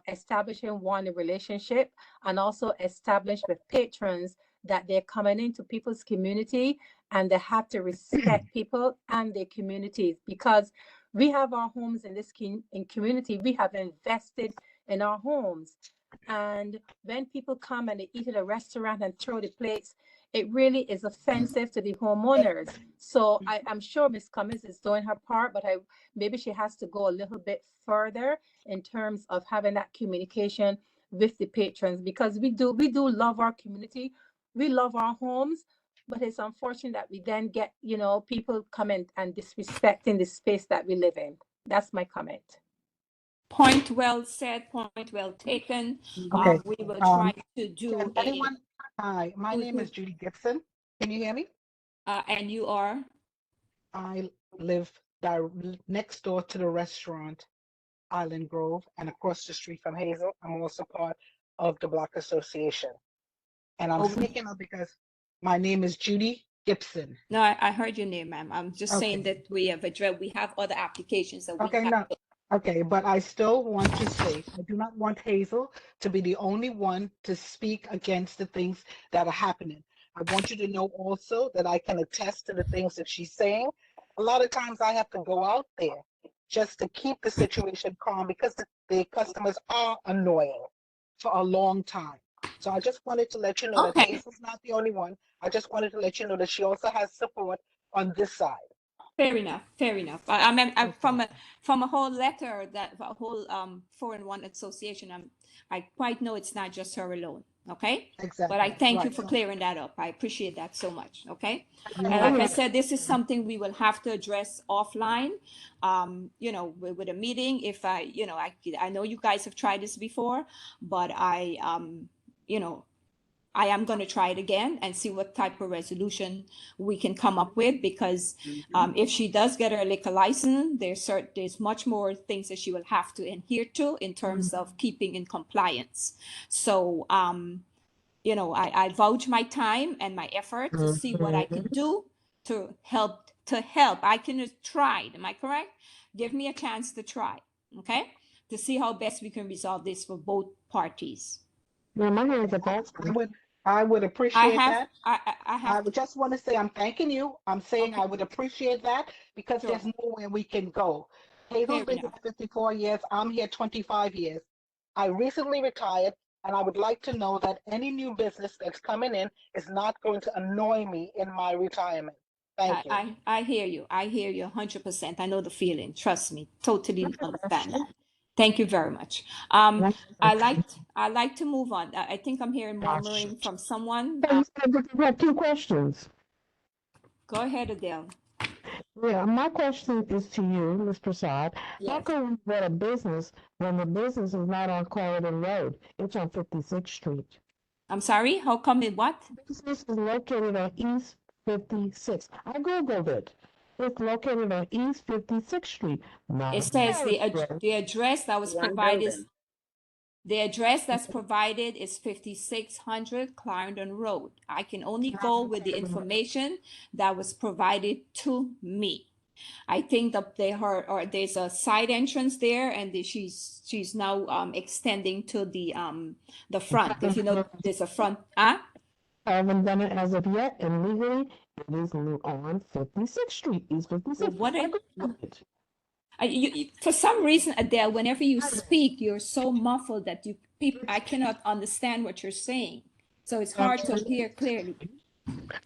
establishing a relationship, and also establish with patrons that they're coming into people's community and they have to respect people and their communities, because we have our homes in this community. We have invested in our homes. And when people come and they eat at a restaurant and throw the plates, it really is offensive to the homeowners. So I'm sure Ms. Cummins is doing her part, but maybe she has to go a little bit further in terms of having that communication with the patrons, because we do love our community. We love our homes, but it's unfortunate that we then get, people coming and disrespecting the space that we live in. That's my comment. Point well said, point well taken. Okay. We will try to do Anyone? Hi, my name is Judy Gibson. Can you hear me? And you are? I live next door to the restaurant, Island Grove, and across the street from Hazel. I'm also part of the Block Association. And I'm speaking up because my name is Judy Gibson. No, I heard your name, ma'am. I'm just saying that we have other applications that we have. Okay, but I still want to say, I do not want Hazel to be the only one to speak against the things that are happening. I want you to know also that I can attest to the things that she's saying. A lot of times I have to go out there just to keep the situation calm because the customers are annoying for a long time. So I just wanted to let you know that Okay. Hazel's not the only one. I just wanted to let you know that she also has support on this side. Fair enough. Fair enough. I mean, from a whole letter that a whole 4-in-1 association, I quite know it's not just her alone. Okay. Exactly. But I thank you Right. for clearing that up. I appreciate that so much. Okay. And And I like I have- said, this is something we will have to address offline. You know, with a meeting. If I know you guys have tried this before, but you know, I am going to try it again and see what type of resolution we can come up with, because if she does get her liquor license, there's much more things that she will have to adhere to in terms of keeping in compliance. So, you know, I vouch my time and my effort to see what I can do to help. I can try. Am I correct? Give me a chance to try. Okay. To see how best we can resolve this for both parties. Yeah, my hands are both. I would appreciate that. I have. I would just want to say I'm thanking you. I'm saying I would appreciate that because Sure. there's nowhere we can go. Hazel's Fair been here 54 years. I'm here 25 years. I recently retired, and I would like to know that any new business that's coming in is not going to annoy me in my retirement. Thank you. I hear you. I hear you 100%. I know the feeling. Trust me. Totally understand that. Thank you very much. I like to move on. I think I'm hearing murmuring from someone. I have two questions. Go ahead, Adele. Yeah, my question is to you, Ms. Prasad. How Yes. can we get a business when the business is not on Clarendon Road? It's on 56th Street. I'm sorry. How come it what? Business is located on East 56th. I Googled it. It's located on East 56th Street. Not It says the Clarendon Road. address that was One provided. building. The address that's provided is 5600 Clarendon Road. I can only go with the information that was provided to me. I think that there's a side entrance there, and she's now extending to the front. If you know, there's a front. I haven't done it as of yet, and legally, it is on 56th Street, East 56th. What I are- Googled it. For some reason, Adele, whenever you speak, you're so muffled that I cannot understand what you're saying. So it's hard to hear clearly.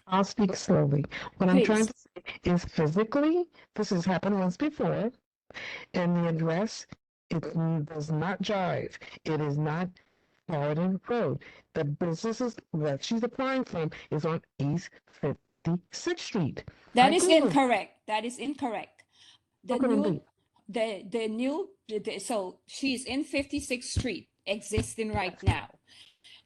I'll speak slowly. What I'm trying to say is physically, this has happened once before, and the address, it does not jive. It is not Clarendon Road. The businesses that she's applying from is on East 56th Street. That I is Googled it. incorrect. That is incorrect. The How can it new, be? so she's in 56th Street, existing right now.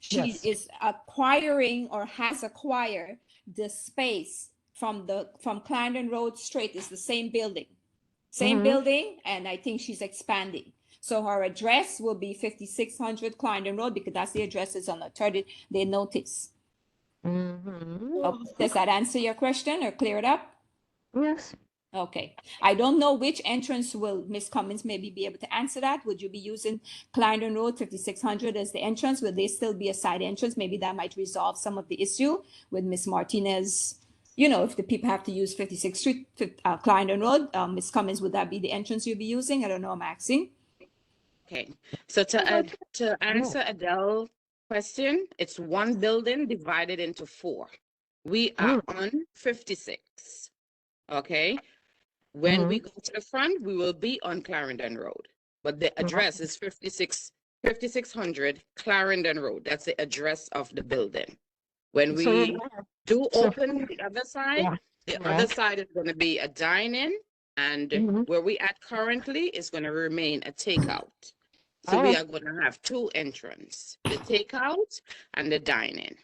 She Yes. is acquiring or has acquired the space from Clarendon Road straight. It's the same building, Mhm. building, and I think she's expanding. So her address will be 5600 Clarendon Road, because that's the address is on the 30-day notice. Does that answer your question or clear it up? Yes. Okay. I don't know which entrance will Miss Cummins maybe be able to answer that. Would you be using Clarendon Road 5600 as the entrance? Will there still be a side entrance? Maybe that might resolve some of the issue with Miss Martinez. You know, if the people have to use 56th Street, Clarendon Road, Miss Cummins, would that be the entrance you'll be using? I don't know, I'm asking. Okay, so to answer Adele's question, it's one building divided into 4. We are on 56. Okay, when we go to the front, we will be on Clarendon Road, but the address is 5600 Clarendon Road. That's the address of the building. When we do open the other side, the other side is going to be a dine-in, and where we at currently is going to remain a takeout. So we are going to have 2 entrances, the takeout and the dine-in.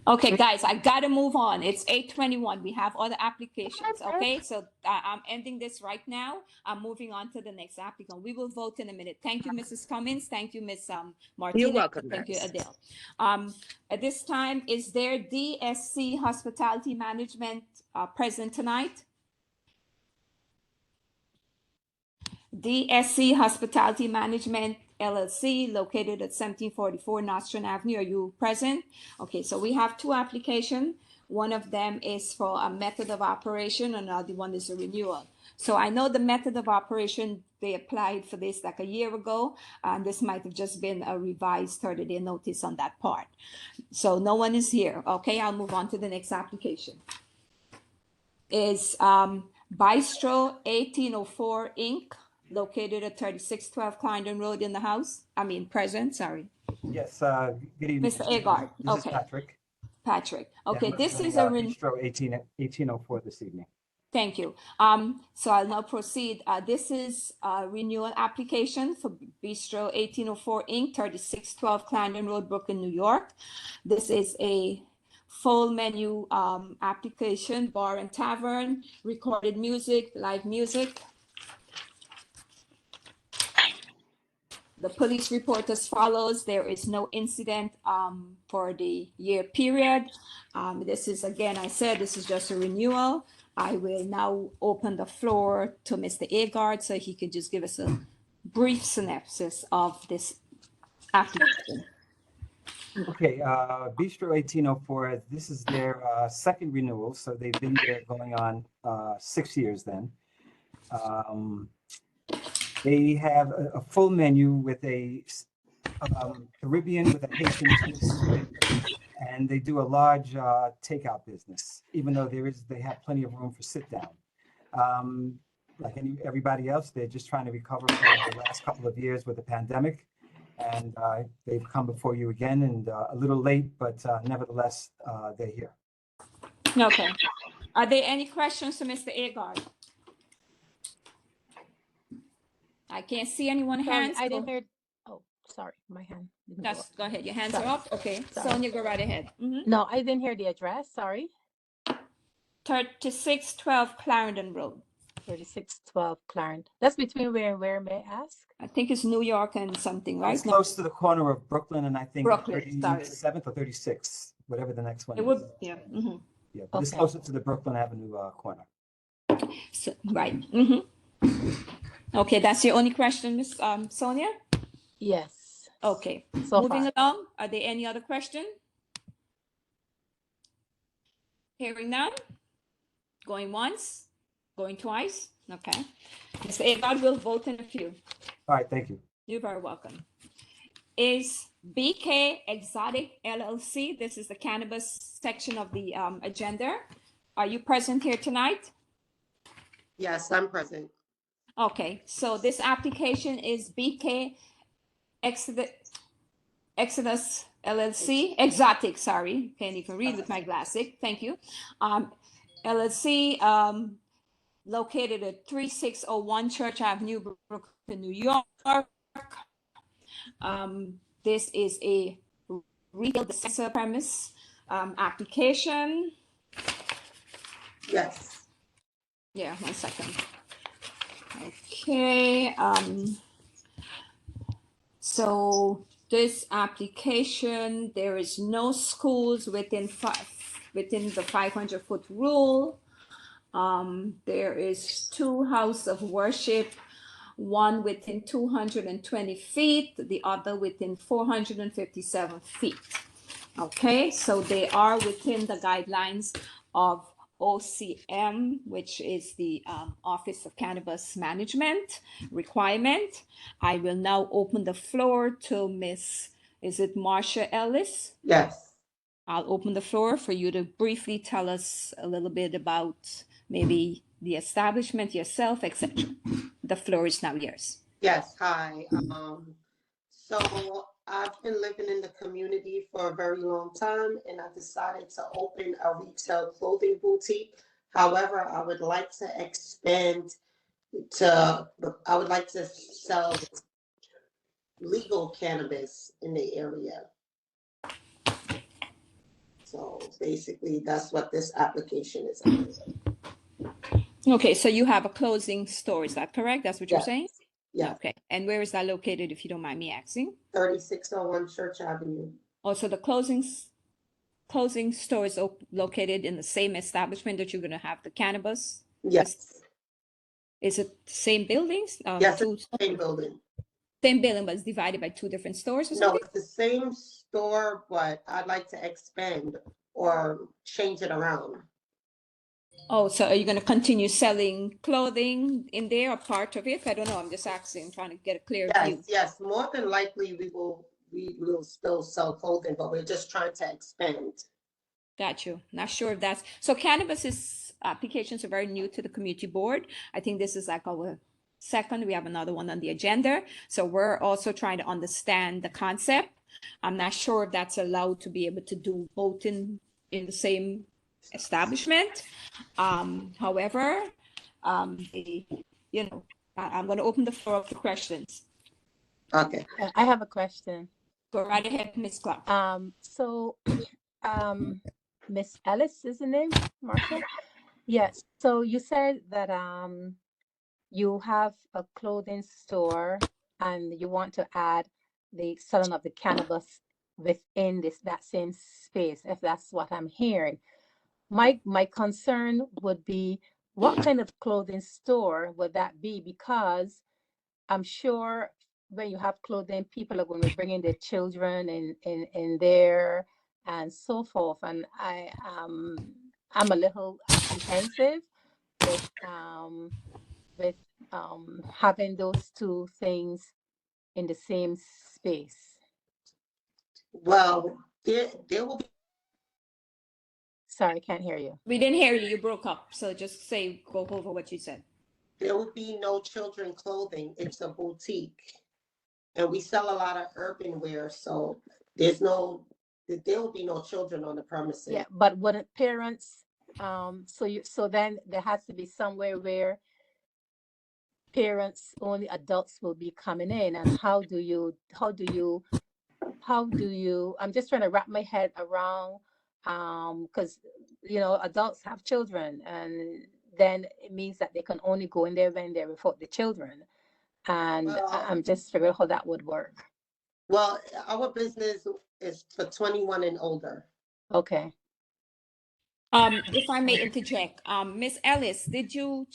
Okay, guys, I gotta move on. It's 8:21. We have other applications. Okay, so I'm ending this right now. I'm moving on to the next applicant. We will vote in a minute. Thank you, Mrs. Cummins. Thank you, Miss Martinez. You're welcome, Thank you, guys. Adele. At this time, is there DSC Hospitality Management present tonight? DSC Hospitality Management LLC, located at 1744 Nostrand Avenue. Are you present? Okay, so we have 2 applications. One of them is for a method of operation, and another one is a renewal. So I know the method of operation, they applied for this like a year ago, and this might have just been a revised 30-day notice on that part. So no one is here. Okay, I'll move on to the next application. Is Bistro 1804 Inc., located at 3612 Clarendon Road in the house. Present, sorry. Yes, good evening. Mr. Agard, This is okay. Patrick. Patrick, okay, Yeah, this I'm is doing, a, Bistro 1804 this evening. thank you. So I'll now proceed. This is a renewal application for Bistro 1804 Inc., 3612 Clarendon Road, Brooklyn, New York. This is a full menu application, bar and tavern, recorded music, live music. The police report as follows. There is no incident for the year period. This is, again, I said, this is just a renewal. I will now open the floor to Mr. Agard so he could just give us a brief synopsis of this application. Okay, Bistro 1804, this is their second renewal, so they've been there going on 6 years then. They have a full menu with a Caribbean with a Haitian twist, and they do a large takeout business, even though they have plenty of room for sit down. Like everybody else, they're just trying to recover from the last couple of years with the pandemic, and they've come before you again, and a little late, but nevertheless, they're here. Okay. Are there any questions for Mr. Agard? I can't see anyone Sorry, hands. I didn't hear. Oh, sorry, my hand didn't go up. Just go ahead. Your hands Sorry. are up. Okay. Sorry. Sonia, go right ahead. No, I didn't hear the address. Sorry. 3612 Clarendon Road. 3612 Clarendon. That's between where and where, may I ask? I think it's New York and something, right? It's close to the corner of Brooklyn and I think Brooklyn, sorry. 37th or 36th, whatever the next one It is. would, yeah. Yeah, but it's Okay. closer to the Brooklyn Avenue corner. So, right. Okay, that's your only question, Miss Sonia? Yes. Okay. So Moving far. along, are there any other questions? Hearing none? Going once? Going twice? Okay. Mr. Agard will vote in a few. All right, thank you. You're very welcome. Is BK Exotic LLC, this is the cannabis section of the agenda. Are you present here tonight? Yes, I'm present. Okay, so this application is BK Exodus LLC, Exotic, sorry, can't even read with my glasses, thank you. LLC, located at 3601 Church Avenue, Brooklyn, New York. This is a retail dispenser premise application. Yes. Yeah, 1 second. Okay, so this application, there is no schools within the 500-foot rule. There is 2 houses of worship, one within 220 feet, the other within 457 feet. Okay, so they are within the guidelines of OCM, which is the Office of Cannabis Management requirement. I will now open the floor to Miss, is it Marsha Ellis? Yes. I'll open the floor for you to briefly tell us a little bit about maybe the establishment, yourself, etc. The floor is now yours. Yes. Hi. So I've been living in the community for a very long time, and I decided to open a retail clothing boutique. However, I would like to expand I would like to sell legal cannabis in the area. So basically, that's what this application is. Okay, so you have a clothing store, is that correct? That's what you're Yes. saying? Yeah. Okay, and where is that located, if you don't mind me asking? 3601 Church Avenue. Also, the clothing store is located in the same establishment that you're going to have the cannabis? Yes. Is it same buildings? Yes, it's the same building. Same building, but it's divided by 2 different stores or No, something? it's the same store, but I'd like to expand or change it around. Oh, so are you going to continue selling clothing in there, or part of it? I don't know. I'm just asking, trying to get a clear view. Yes, more than likely we will still sell clothing, but we're just trying to expand. Got you. Not sure if that's so. Cannabis applications are very new to the community board. I think this is like our second. We have another one on the agenda. So we're also trying to understand the concept. I'm not sure if that's allowed to be able to do both in the same establishment. However, I'm going to open the floor up for questions. Okay. I have a question. Go right ahead, Ms. Clark. Miss Ellis is the name, Marcia? Yes. So you said that you have a clothing store and you want to add the selling of the cannabis within that same space, if that's what I'm hearing. My concern would be, what kind of clothing store would that be? Because I'm sure when you have clothing, people are going to bring in their children in there and so forth. And I'm a little apprehensive with having those two things in the same space. Well, there will be. Sorry, I can't hear you. We didn't hear you. You broke up. So just go over what you said. There will be no children clothing. It's a boutique. And we sell a lot of urban wear, so there will be no children on the premises. Yeah, but wouldn't parents, so then there has to be somewhere where parents, only adults will be coming in, and how do you, I'm just trying to wrap my head around, because, adults have children, and then it means that they can only go in there when they're without the children. And I'm just figuring out how that would work. Well, our business is for 21 and older. Okay. If I may interject, Miss Ellis, did you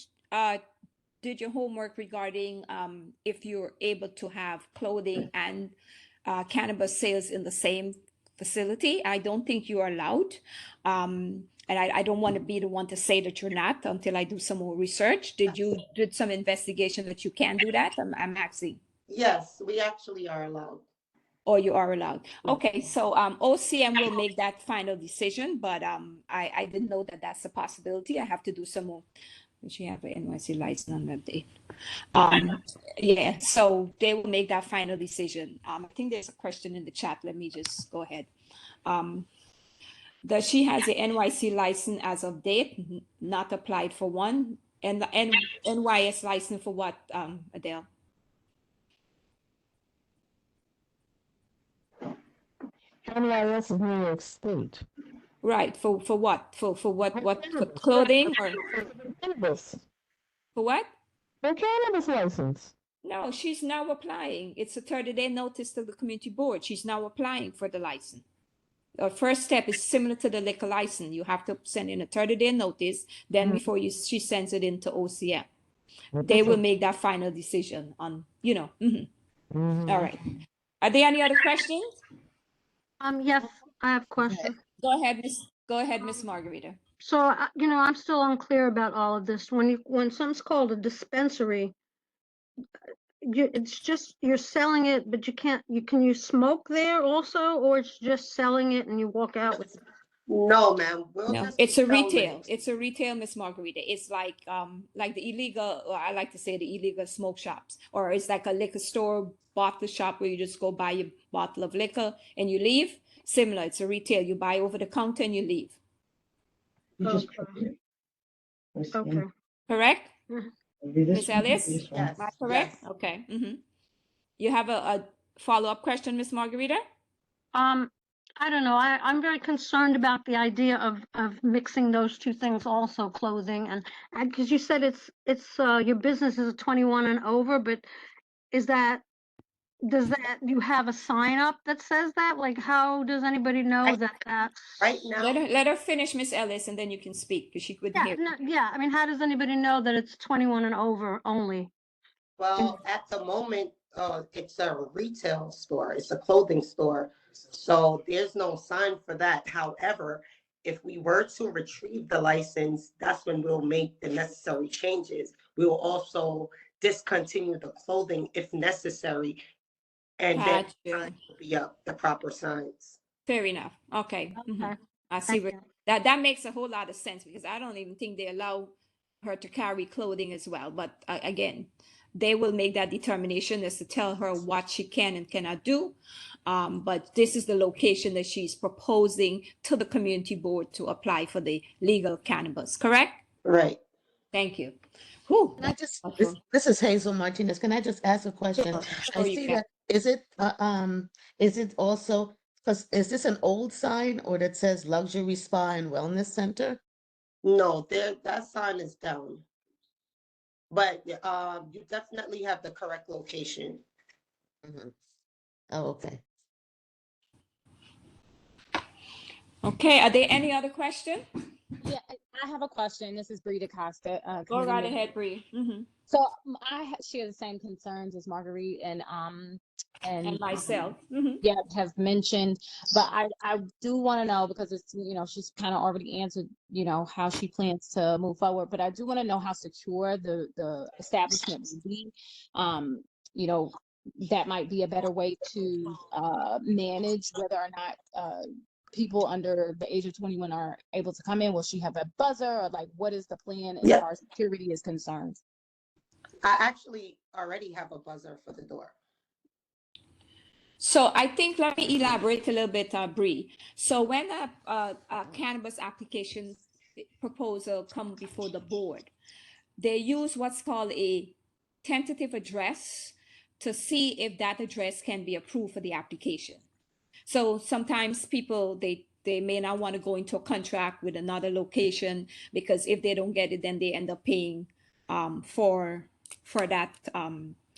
did your homework regarding if you're able to have clothing and cannabis sales in the same facility? I don't think you are allowed. And I don't want to be the one to say that you're not until I do some more research. Did you did some investigation that you can do that? I'm asking. Yes, we actually are allowed. Or you are allowed. Okay, so OCM will make that final decision, but I didn't know that that's a possibility. I have to do some more. She have an NYC license on that date. Yeah, so they will make that final decision. I think there's a question in the chat. Let me just go ahead. Does she has a NYC license as of date, not applied for one? And the NYS license for what, Adele? NYS is New York State. Right, for what? For what? For clothing or? Cannabis. For what? For cannabis license. No, she's now applying. It's a 30-day notice to the community board. She's now applying for the license. Our first step is similar to the liquor license. You have to send in a 30-day notice, then before she sends it into OCM. They will make that final decision on, All right. Are there any other questions? Yes, I have a question. Go ahead, Miss Margarita. So, I'm still unclear about all of this. When something's called a dispensary, it's just you're selling it, but can you smoke there also, or it's just selling it and you walk out with it? No, ma'am. No, it's a retail. It's a retail, Miss Margarita. It's like the illegal, or I like to say the illegal smoke shops, or it's like a liquor store, bottle shop where you just go buy your bottle of liquor and you leave. Similar, it's a retail. You buy over the counter and you leave. Okay. Correct? Mhm. Miss Ellis? Yes. Am I correct? Yes. Okay. You have a follow-up question, Miss Margarita? I don't know. I'm very concerned about the idea of mixing those two things also, clothing and because you said it's your business is 21 and over, but does that you have a sign up that says that? Like, how does anybody know that that's right now? Let her finish, Miss Ellis, and then you can speak because she couldn't hear. I mean, how does anybody know that it's 21 and over only? Well, at the moment, it's a retail store. It's a clothing store. So there's no sign for that. However, if we were to retrieve the license, that's when we'll make the necessary changes. We will also discontinue the clothing if necessary, and then Got you. be up the proper signs. Fair enough. Okay. Okay. I see what that makes a whole lot of sense, because I don't even think they allow her to carry clothing as well. But again, they will make that determination as to tell her what she can and cannot do. But this is the location that she's proposing to the community board to apply for the legal cannabis, correct? Right. Thank you. Whew, Can I just, this is Hazel Martinez. Can I just ask a question? I you see can. that, is it also, because is this an old sign or that says Luxury Spa and Wellness Center? No, that sign is down. But you definitely have the correct location. Oh, okay. Okay, are there any other questions? Yeah, I have a question. This is Bree DaCosta. Go right ahead, Bree. So I share the same concerns as Marguerite and myself. Yeah, have mentioned, but I do want to know, because it's, she's kind of already answered, how she plans to move forward, but I do want to know how secure the establishment will be. That might be a better way to manage whether or not people under the age of 21 are able to come in. Will she have a buzzer, or like, what is the plan as far as security is concerned? I actually already have a buzzer for the door. So I think, let me elaborate a little bit, Bree. So when a cannabis application proposal come before the board, they use what's called a tentative address to see if that address can be approved for the application. So sometimes people, they may not want to go into a contract with another location, because if they don't get it, then they end up paying for that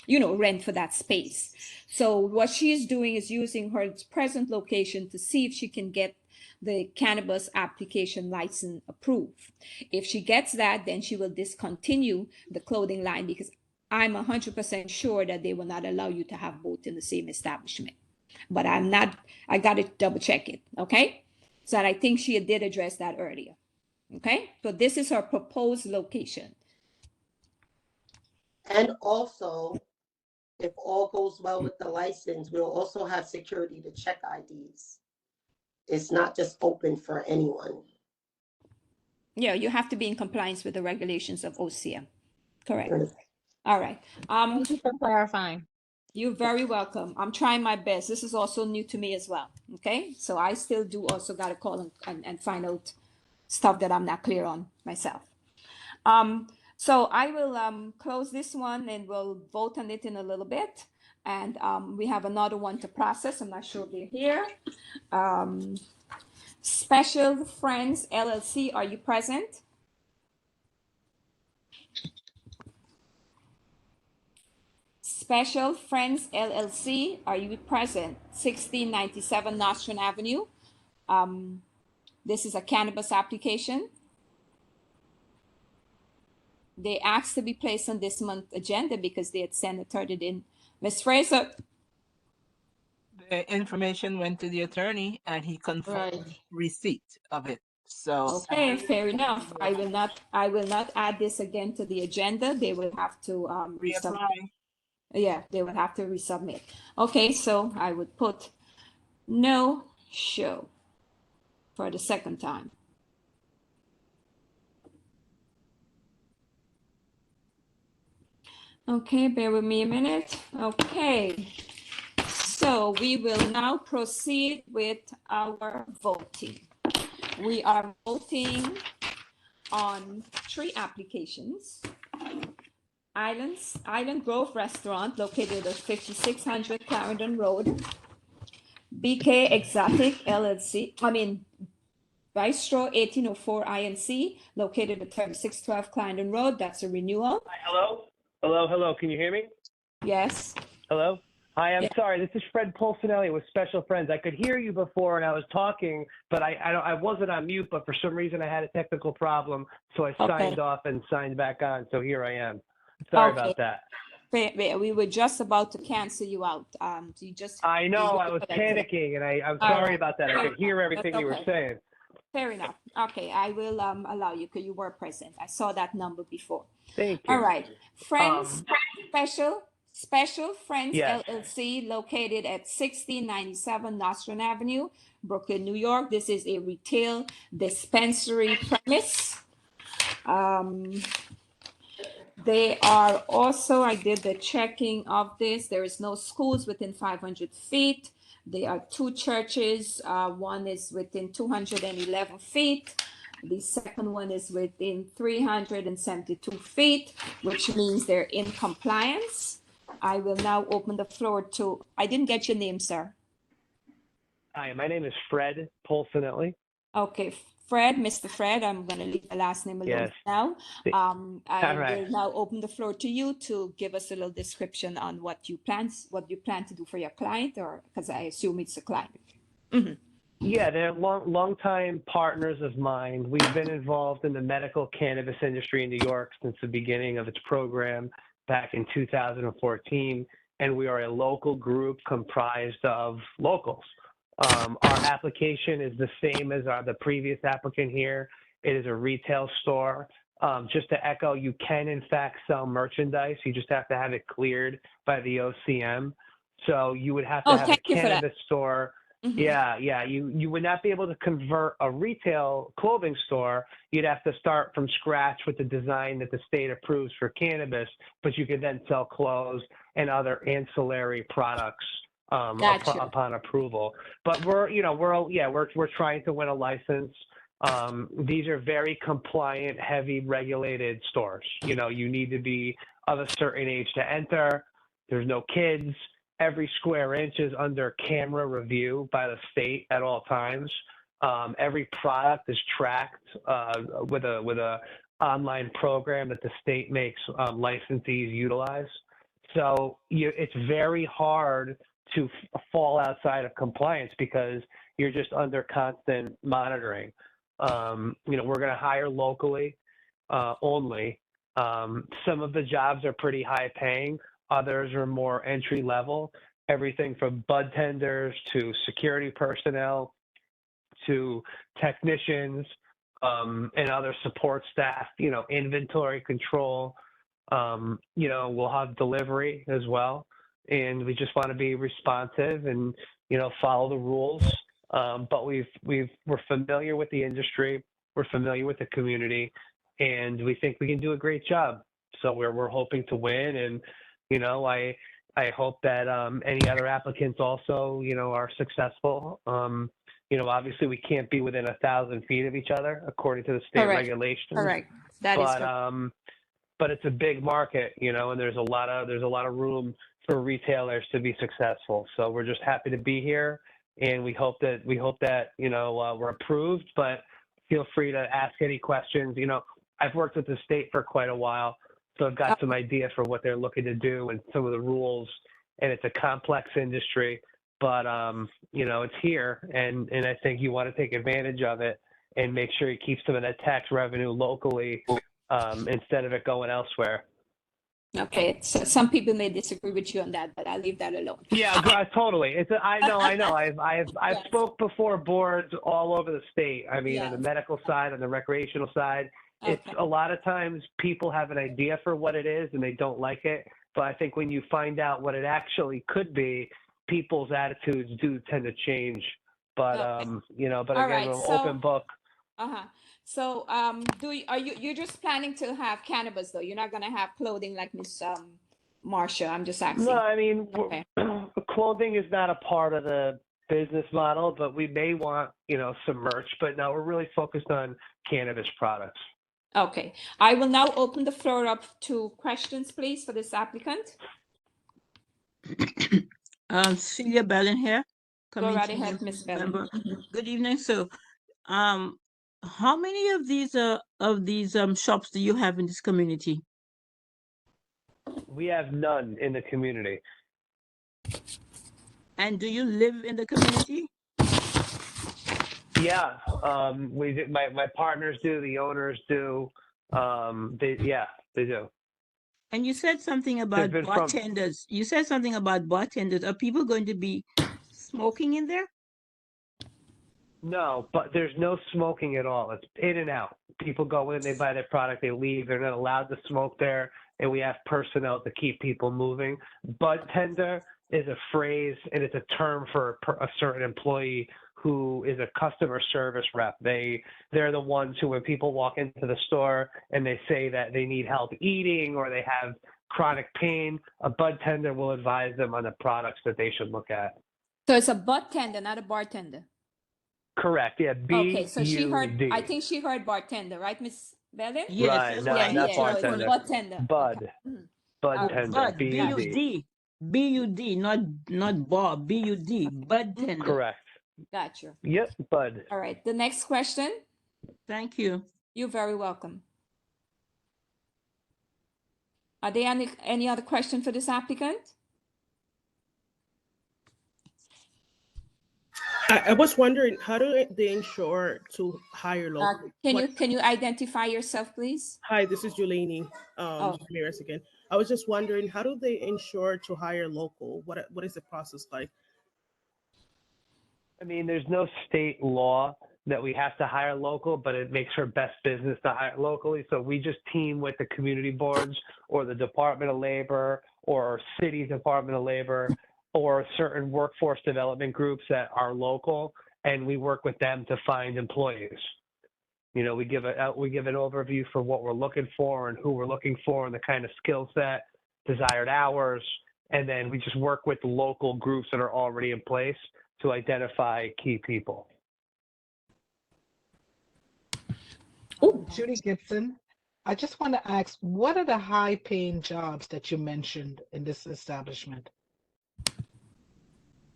rent for that space. So what she's doing is using her present location to see if she can get the cannabis application license approved. If she gets that, then she will discontinue the clothing line, because I'm 100% sure that they will not allow you to have both in the same establishment. But I got to double check it. Okay. So I think she did address that earlier. Okay. So this is her proposed location. And also, if all goes well with the license, we'll also have security to check IDs. It's not just open for anyone. Yeah, you have to be in compliance with the regulations of OCM. Correct. All right. Thank you for clarifying. You're very welcome. I'm trying my best. This is also new to me as well. Okay. So I still do also got to call and find out stuff that I'm not clear on myself. So I will close this one and we'll vote on it in a little bit. And we have another one to process. I'm not sure they're here. Special Friends LLC, are you present? Special Friends LLC, are you present? 1697 Nostrand Avenue. This is a cannabis application. They asked to be placed on this month's agenda because they had turned it in. Ms. Fraser. The information went to the attorney and he confirmed receipt of it. So okay, fair enough. I will not add this again to the agenda. They will have to resubmit. Yeah, they will have to resubmit. Okay, so I would put no show for the second time. Okay, bear with me a minute. Okay, so we will now proceed with our voting. We are voting on 3 applications. Island Grove Restaurant, located at 5600 Clarendon Road. BK Exotic LLC, Bistro 1804 INC, located at 3612 Clarendon Road. That's a renewal. Hi, hello? Hello. Can you hear me? Yes. Hello? Hi, I'm sorry. This is Fred Polsinelli with Special Friends. I could hear you before and I was talking, but I wasn't on mute, but for some reason I had a technical problem. So I signed off and signed back on. So here I am. Sorry about that. We were just about to cancel you out. I know, I was panicking and I'm sorry about that. I could hear everything you were saying. Fair enough. Okay, I will allow you because you were present. I saw that number before. Thank All you. right. Friends Special Friends Yes. LLC located at 1697 Nostrand Avenue, Brooklyn, New York. This is a retail dispensary premise. They are also, I did the checking of this. There is no schools within 500 feet. There are two churches. One is within 211 feet. The second one is within 372 feet, which means they're in compliance. I will now open the floor to, I didn't get your name, sir. Hi, my name is Fred Polsinelli. Okay, Fred, Mr. Fred, I'm going to leave the last name alone Yes. now. I All right. will now open the floor to you to give us a little description on what you plan to do for your client, or because I assume it's a client. Mhm. Yeah, they're longtime partners of mine. We've been involved in the medical cannabis industry in New York since the beginning of its program back in 2014, and we are a local group comprised of locals. Our application is the same as the previous applicant here. It is a retail store. Just to echo, you can in fact sell merchandise. You just have to have it cleared by the OCM. So you would have to have a thank you for that. cannabis store. Mhm. Yeah. You would not be able to convert a retail clothing store. You'd have to start from scratch with the design that the state approves for cannabis, but you could then sell clothes and other ancillary products Gotcha. upon approval. But we're trying to win a license. These are very compliant, heavy regulated stores. You need to be of a certain age to enter. There's no kids. Every square inch is under camera review by the state at all times. Every product is tracked with a online program that the state makes licensees utilize. So it's very hard to fall outside of compliance because you're just under constant monitoring. We're going to hire locally only. Some of the jobs are pretty high paying. Others are more entry level, everything from bud tenders to security personnel to technicians and other support staff, inventory control. We'll have delivery as well. And we just want to be responsive and, follow the rules. But we're familiar with the industry. We're familiar with the community, and we think we can do a great job. So we're hoping to win. And, I hope that any other applicants also, are successful. Obviously we can't be within 1,000 feet of each other according to the state Correct. regulations. Correct. That is correct. But it's a big market, and there's a lot of room for retailers to be successful. So we're just happy to be here, and we hope that we're approved. But feel free to ask any questions. I've worked with the state for quite a while, so I've got some idea for what they're looking to do and some of the rules. And it's a complex industry, but it's here, and I think you want to take advantage of it and make sure you keep some of that tax revenue locally instead of it going elsewhere. Okay, so some people may disagree with you on that, but I'll leave that alone. Yeah, totally. I know. I've spoke before boards all over the state. I mean, on the medical side, on the recreational side, it's a lot of times people have an idea for what it is and they don't like it. But I think when you find out what it actually could be, people's attitudes do tend to change. But but All again, right, we're an so- open book. So, you're just planning to have cannabis though? You're not gonna have clothing like Miss Marsha? I'm just asking. No, I mean, Okay. clothing is not a part of the business model, but we may want, some merch. But no, we're really focused on cannabis products. Okay, I will now open the floor up to questions, please, for this applicant. Celia Bellin here. Go right community ahead, Ms. Bellin. member. Good evening. So, how many of these shops do you have in this community? We have none in the community. And do you live in the community? Yeah, we do. My partners do. The owners do. They do. And you said something about been from- bartenders. You said something about bartenders. Are people going to be smoking in there? No, but there's no smoking at all. It's in and out. People go in, they buy their product, they leave. They're not allowed to smoke there, and we have personnel to keep people moving. Bud tender is a phrase, and it's a term for a certain employee who is a customer service rep. They're the ones who, when people walk into the store and they say that they need help eating or they have chronic pain, a bud tender will advise them on the products that they should look at. So it's a bud tender, not a bartender. Correct. Yeah. Okay, so she heard, B-U-D. I think she heard bartender, right, Miss Belen? Yes, Right. that's No, what I not heard. So bartender. it's bud tender. Bud. Okay. Mhm. Bud All right. tender. Bud, B-U-D. B-U-D, B-U-D, not Bob, B-U-D, bud tender. Correct. Gotcha. Yep. Bud. All right, the next question. Thank you. You're very welcome. Are there any other question for this applicant? I was wondering, how do they ensure to hire local? Can you identify yourself, please? Hi, this is Julani Oh. Ramirez again. I was just wondering, how do they ensure to hire local? What is the process like? I mean, there's no state law that we have to hire local, but it makes for best business to hire locally. So we just team with the community boards or the Department of Labor or City Department of Labor or certain workforce development groups that are local, and we work with them to find employees. You know, we give an overview for what we're looking for and who we're looking for and the kind of skill set, desired hours, and then we just work with local groups that are already in place to identify key people. Judy Gibson, I just want to ask, what are the high-paying jobs that you mentioned in this establishment?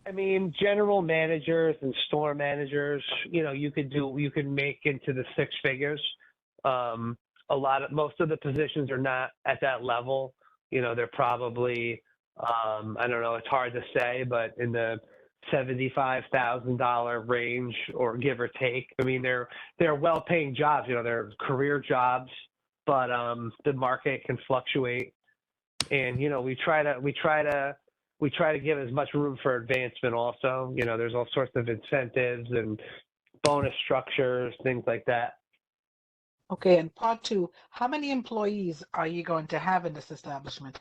I mean, general managers and store managers, you know, you can make into the six figures. Most of the positions are not at that level. You know, they're probably, I don't know, it's hard to say, but in the $75,000 range or give or take. I mean, they're well-paying jobs, you know, they're career jobs, but the market can fluctuate. And, you know, we try to give as much room for advancement also. You know, there's all sorts of incentives and bonus structures, things like that. Okay, and part two, how many employees are you going to have in this establishment?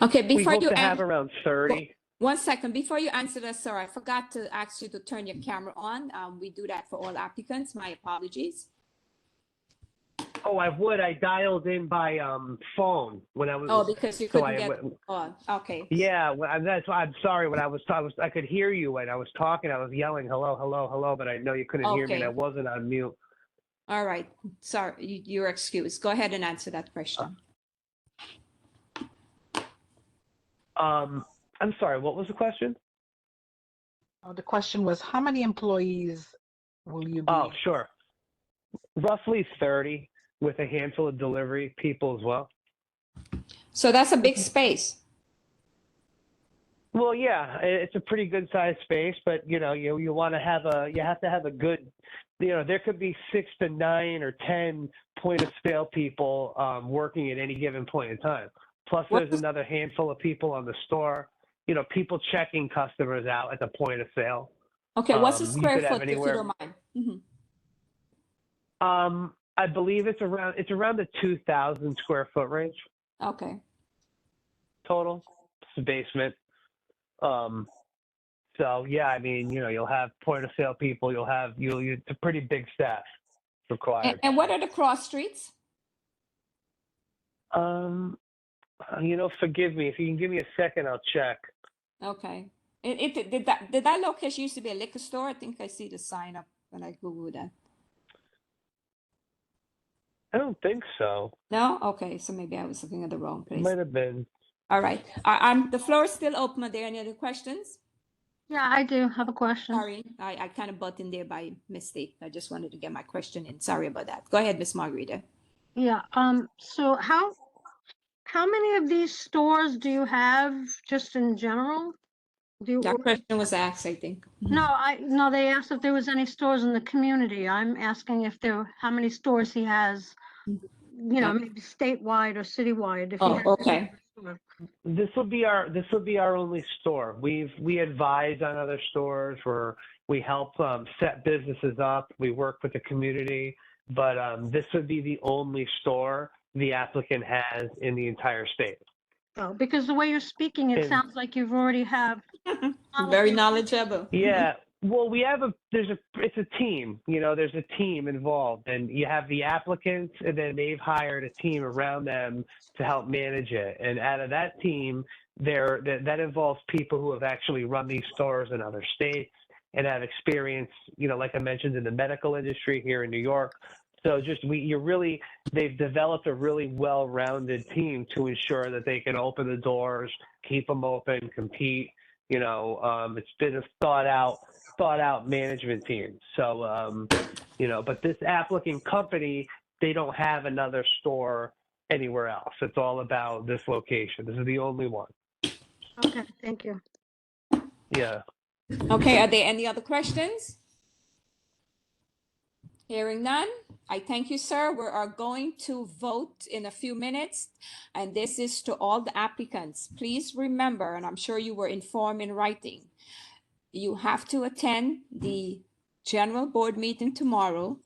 Okay, We before hope you to have answer, around 30. 1 second, before you answer that, sir, I forgot to ask you to turn your camera on. We do that for all applicants. My apologies. Oh, I would. I dialed in by phone when I was. Oh, because you so couldn't I get went- on. Okay. Yeah, that's why I'm sorry. When I could hear you when I was talking. I was yelling, "Hello, hello, hello!" But I know you couldn't hear me, and Okay. I wasn't on mute. All right. Sorry, you're excused. Go ahead and answer that question. I'm sorry. What was the question? The question was, how many employees will you be? Oh, sure. Roughly 30, with a handful of delivery people as well. So that's a big space. Well, yeah, it's a pretty good sized space, but you know, you want to have a good, you know, there could be 6 to 9 or 10 point of sale people working at any given point in time. Plus, there's another handful of people on the store. You know, people checking customers out at the point of sale. Okay, what's the You square could have foot, if you anywhere- don't mind? Mhm. I believe it's around the 2,000 square foot range Okay. total. It's the basement. So yeah, I mean, you know, you'll have point of sale people. It's a pretty big staff required. And what are the cross streets? You know, forgive me if you can give me a second, I'll check. Okay. Did that location used to be a liquor store? I think I see the sign up when I Google that. I don't think so. No? Okay, so maybe I was looking at the wrong It place. might have been. All right. The floor is still open. Are there any other questions? Yeah, I do have a question. Sorry, I kind of butt in there by mistake. I just wanted to get my question in. Sorry about that. Go ahead, Miss Margarita. Yeah, so how many of these stores do you have just in general? That question was asked, I think. No, they asked if there was any stores in the community. I'm asking how many stores he has, you know, maybe statewide or citywide. If he Oh, has okay. This will be our only store. We advise on other stores where we help set businesses up. We work with the community, but this would be the only store the applicant has in the entire state. Oh, because the way you're speaking, it And- sounds like you've already have. Very knowledgeable. Yeah. Well, it's a team, there's a team involved, and you have the applicants, and then they've hired a team around them to help manage it. And out of that team, that involves people who have actually run these stores in other states and have experience, like I mentioned, in the medical industry here in New York. So they've developed a really well-rounded team to ensure that they can open the doors, keep them open, compete. It's been a thought out management team. So, but this applicant company, they don't have another store anywhere else. It's all about this location. This is the only one. Okay, thank you. Yeah. Okay, are there any other questions? Hearing none, I thank you, sir. We are going to vote in a few minutes, and this is to all the applicants. Please remember, and I'm sure you were informed in writing, you have to attend the general board meeting tomorrow.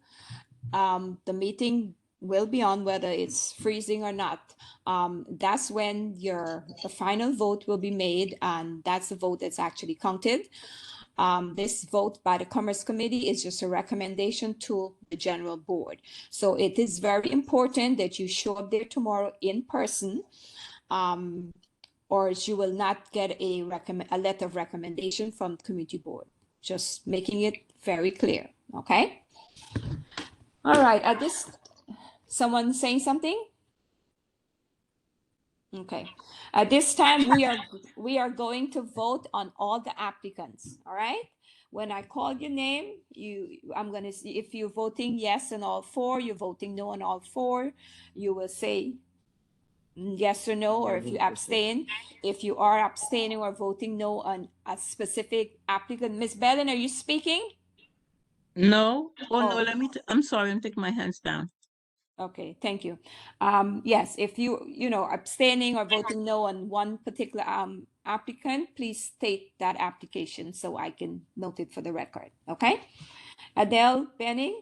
The meeting will be on whether it's freezing or not. That's when the final vote will be made, and that's the vote that's actually counted. This vote by the Commerce Committee is just a recommendation to the general board. So it is very important that you show up there tomorrow in person, or you will not get a letter of recommendation from the committee board. Just making it very clear, okay? All right, someone saying something? Okay. At this time, we are going to vote on all the applicants. All right. When I call your name, I'm going to see if you're voting yes on all four, you're voting no on all four. You will say yes or no, or if you abstain. If you are abstaining or voting no on a specific applicant, Ms. Bellin, are you speaking? No. Oh, no. Oh. I'm sorry. I'm taking my hands down. Okay, thank you. Yes, if abstaining or voting no on one particular applicant, please state that application so I can note it for the record. Okay. Adele Bennett.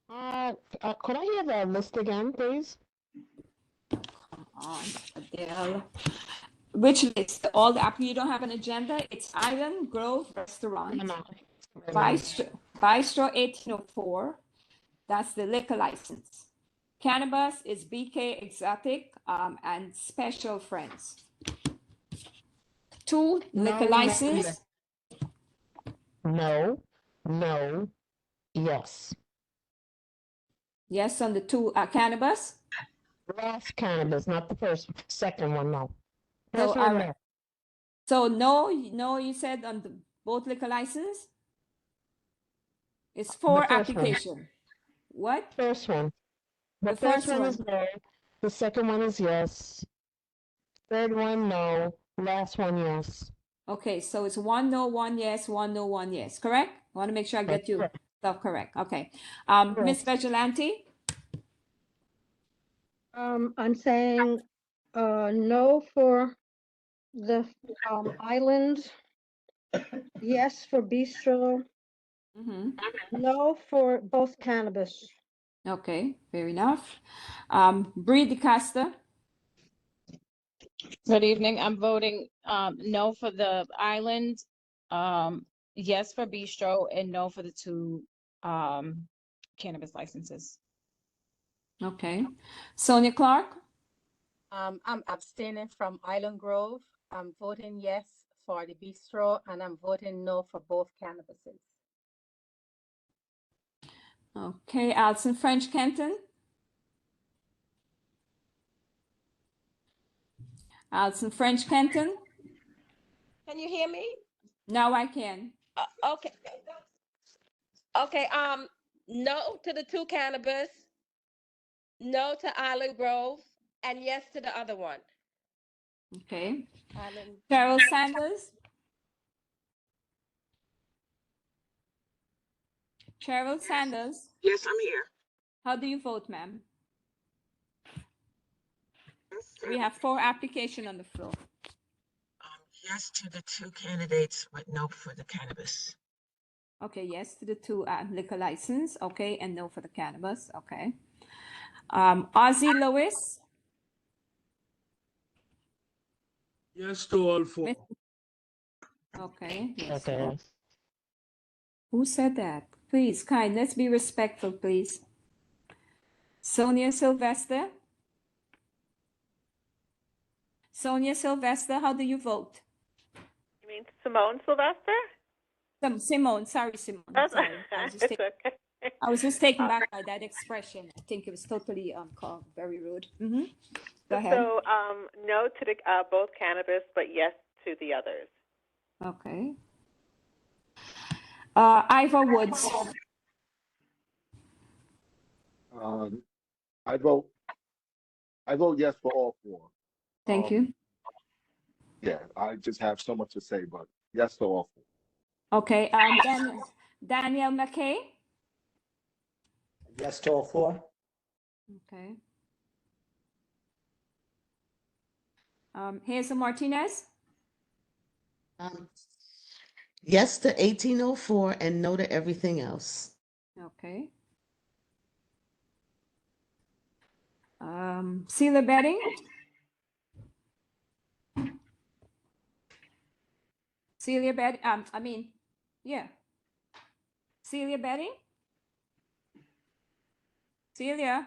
Could I have that list again, please? Adele. Which list? All the applicants, you don't have an agenda? It's Island Grove Restaurant. Bistro 1804. That's the liquor license. Cannabis is BK Exotic and Special Friends. 2 liquor license. No, yes. Yes on the 2 cannabis. Last cannabis, not the second one, no. So, First one, no. So no, you said on both liquor license? It's 4 application. What? First one. The The first first one one. is no. The second one is yes. Third one, no. Last one, yes. Okay, so it's 1 no, 1 yes, 1 no, 1 yes, correct? I want to make sure I get That's you correct. stuff correct. Okay. Ms. Vigilante? I'm saying, no for the, island, yes for bistro, no for both cannabis. Okay, fair enough. Bree DeCosta? Good evening. I'm voting no for the island, yes for bistro, and no for the 2 cannabis licenses. Okay. Sonia Clark? I'm abstaining from Island Grove. I'm voting yes for the bistro, and I'm voting no for both cannabises. Okay, Alison French Kenton? Alison French Kenton? Can you hear me? Now I can. Okay. Okay, no to the 2 cannabis, no to Island Grove, and yes to the other one. Okay. Island. Carol Sanders? Cheryl Sanders? Yes, I'm here. How do you vote, ma'am? We have 4 applications on the floor. Yes to the 2 candidates, but no for the cannabis. Okay, yes to the 2 liquor license, okay, and no for the cannabis, okay. Ozzie Lewis, Yes to all 4. okay, yes. to Okay. all. Who said that? Please, let's be respectful, please. Sonia Sylvester? Sonia Sylvester, how do you vote? You mean Simone Sylvester? Simone, sorry, Simone, That's sorry. it's okay. I was just taken back by that expression. I think it was totally very rude. Go ahead. So, no to the both cannabis, but yes to the others. Okay. Ivor Woods. I vote yes for all 4. Thank you. Yeah, I just have so much to say, but yes to all 4. Okay. Daniel McKay. Yes to all 4. Okay. Hazel Martinez. Yes to 1804 and no to everything else. Okay. Celia Betting. Celia Betting. Celia Betting. Celia.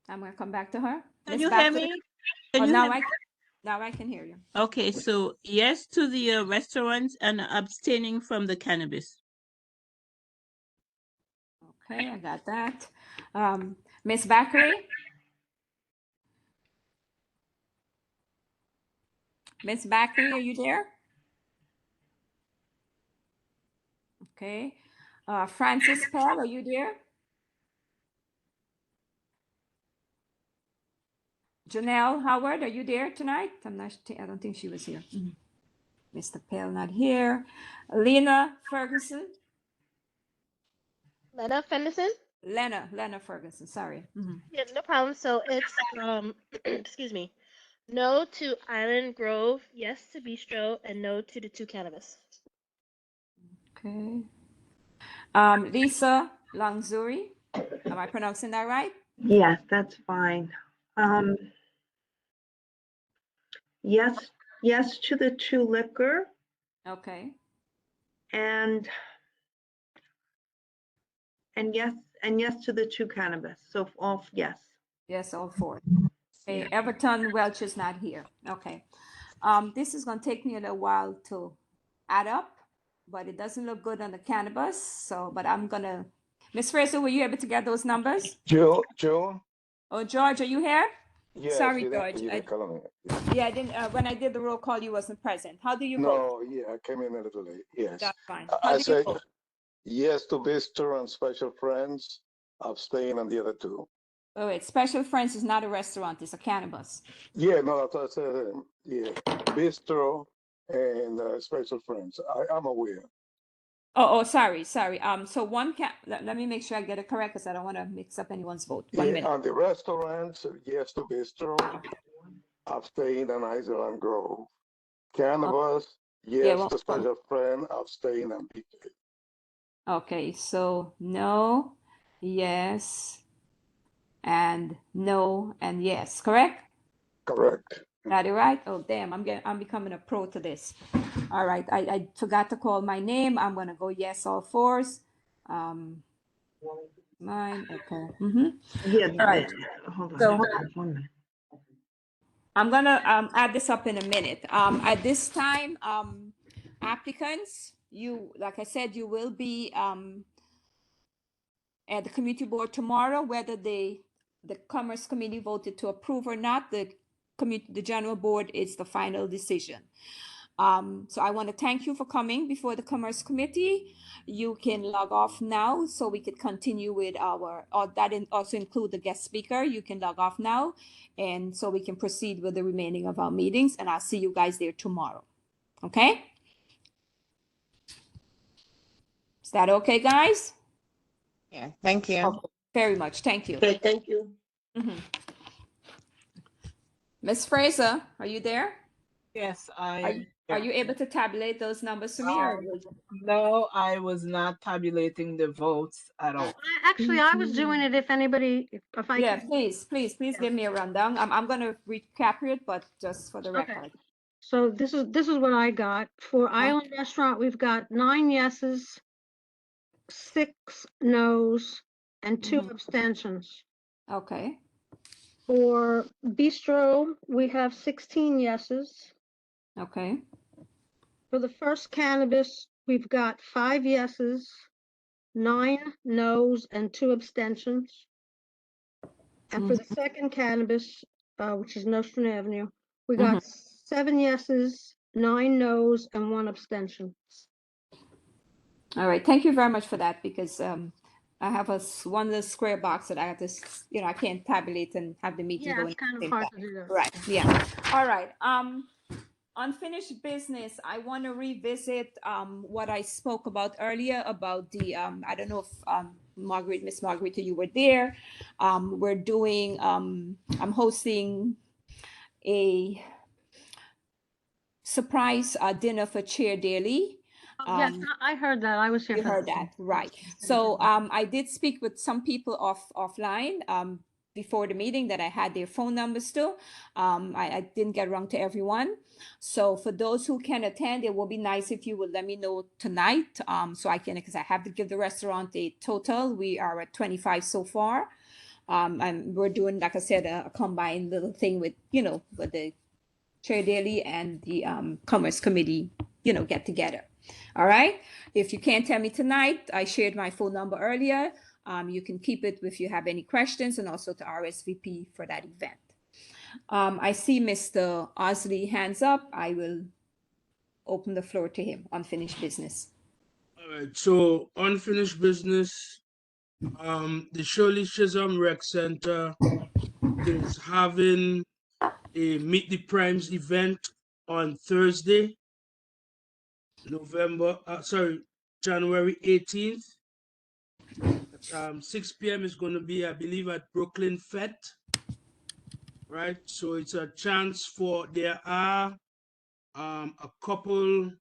I'm gonna come back to her. Can you hear me? Can you hear me? Now I can hear you. Okay, so yes to the restaurants and abstaining from the cannabis. Okay, I got that. Miss Bakary? Miss Bakary, are you there? Okay. Francis Pell, are you there? Janelle Howard, are you there tonight? I don't think she was here. Mr. Pell not here. Lena Ferguson? Lena Fenderson? Lena Ferguson, sorry. Yeah, no problem. So it's excuse me. No to Island Grove, yes to Bistro, and no to the 2 cannabis. Okay. Lisa Langzuri, am I pronouncing that right? Yes, that's fine. Yes to the 2 liquor Okay. and yes to the 2 cannabis. So all yes. Yes, all 4. Okay, Everton Welch is not here. Okay. This is going to take me a little while to add up, but it doesn't look good on the cannabis. So, but I'm going to, Ms. Fraser, were you able to get those numbers? Joe? Oh, George, are you here? Yes, Sorry, you George. didn't call me. Yeah, I didn't, when I did the roll call, you wasn't present. How do you vote? No, yeah, I came in a little late. Yes. That's fine. I How do you say vote? yes to Bistro and Special Friends, abstain on the other 2. Oh, wait, Special Friends is not a restaurant, it's a cannabis. Yeah, no, I thought I said, yeah, Bistro and Special Friends. I'm aware. Oh, sorry. So let me make sure I get it correct because I don't want to mix up anyone's vote. 1 Yeah, minute. on the restaurants, yes to Bistro, abstain on Island Grove. Cannabis, yes to Special Friend, abstain on BK. Okay, so no, yes, and no, and yes, correct? Correct. Got it right? Oh, damn, I'm becoming a pro to this. All right, I forgot to call my name. I'm gonna go yes, all 4s. Mine, okay. Yeah. All right. Hold on. So- Hold on 1 minute. I'm gonna add this up in a minute. At this time, applicants, like I said, you will be at the community board tomorrow, whether the Commerce Committee voted to approve or not, the general board is the final decision. So I want to thank you for coming before the Commerce Committee. You can log off now so we could continue with also include the guest speaker. You can log off now and so we can proceed with the remaining of our meetings, and I'll see you guys there tomorrow. Okay? Is that okay, guys? Yeah, thank you. Okay. very much. Thank you. Okay, thank you. Ms. Fraser, are you there? Yes, I Are, am are here. you able to tabulate those numbers for me? Or No, I was not tabulating the votes at all. Actually, I was doing it if anybody, if I yeah, could. please give me a rundown. I'm gonna recap it, but just for the Okay. record. So this is what I got. For Island Restaurant, we've got 9 yeses, 6 nos, and 2 abstentions. Okay. For Bistro, we have 16 yeses. Okay. For the first cannabis, we've got 5 yeses, 9 nos, and 2 abstentions. And for the second cannabis, which is Nostrand Avenue, we got 7 yeses, 9 nos, and 1 abstention. All right. Thank you very much for that, because I have one little square box that I have to, I can't tabulate and have the meeting Yeah, going. it's kind at the of same hard time. to do that. Right. Yeah. All right. Unfinished business. I want to revisit what I spoke about earlier about the I don't know if Miss Margarita, you were there. We're doing I'm hosting a surprise dinner for Chair Daly. Yes, I heard that. I was here. You for heard that, right? So I did speak with some people offline before the meeting that I had their phone numbers still. I didn't get around to everyone. So for those who can attend, it will be nice if you would let me know tonight, so I can, because I have to give the restaurant a total. We are at 25 so far. And we're doing, like I said, a combined little thing with with the Chair Daly and the Commerce Committee, get together. All right. If you can't tell me tonight, I shared my phone number earlier. You can keep it if you have any questions, and also to RSVP for that event. I see Mr. Osley hands up. I will open the floor to him. Unfinished business. All right. So unfinished business. The Shirley Chisholm Rec Center is having a Meet the Primes event on Thursday, January 18th. 6 p.m. is going to be, I believe, at Brooklyn Fete, right? So it's a chance for, there are a couple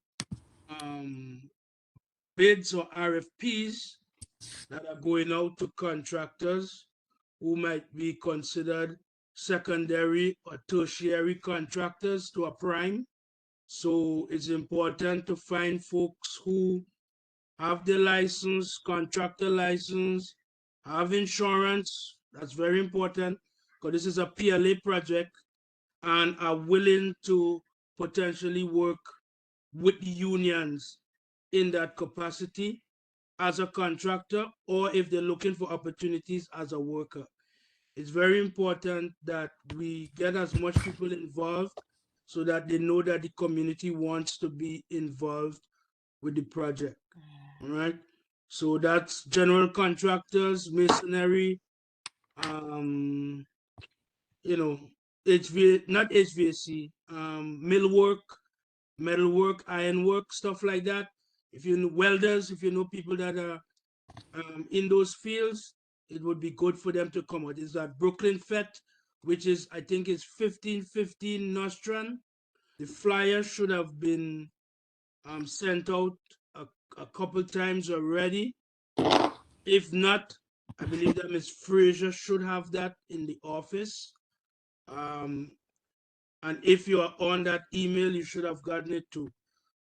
bids or RFPs that are going out to contractors who might be considered secondary or tertiary contractors to a prime. So it's important to find folks who have the license, contractor license, have insurance. That's very important, because this is a PLA project, and are willing to potentially work with the unions in that capacity as a contractor, or if they're looking for opportunities as a worker. It's very important that we get as much people involved so that they know that the community wants to be involved with the project. All right. So that's general contractors, masonry, not HVAC, millwork, metalwork, ironwork, stuff like that. If you know welders, if you know people that are in those fields, it would be good for them to come out. It's at Brooklyn Fete, which is, I think it's 1515 Nostrand. The flyer should have been sent out a couple times already. If not, I believe that Ms. Fraser should have that in the office. And if you are on that email, you should have gotten it too.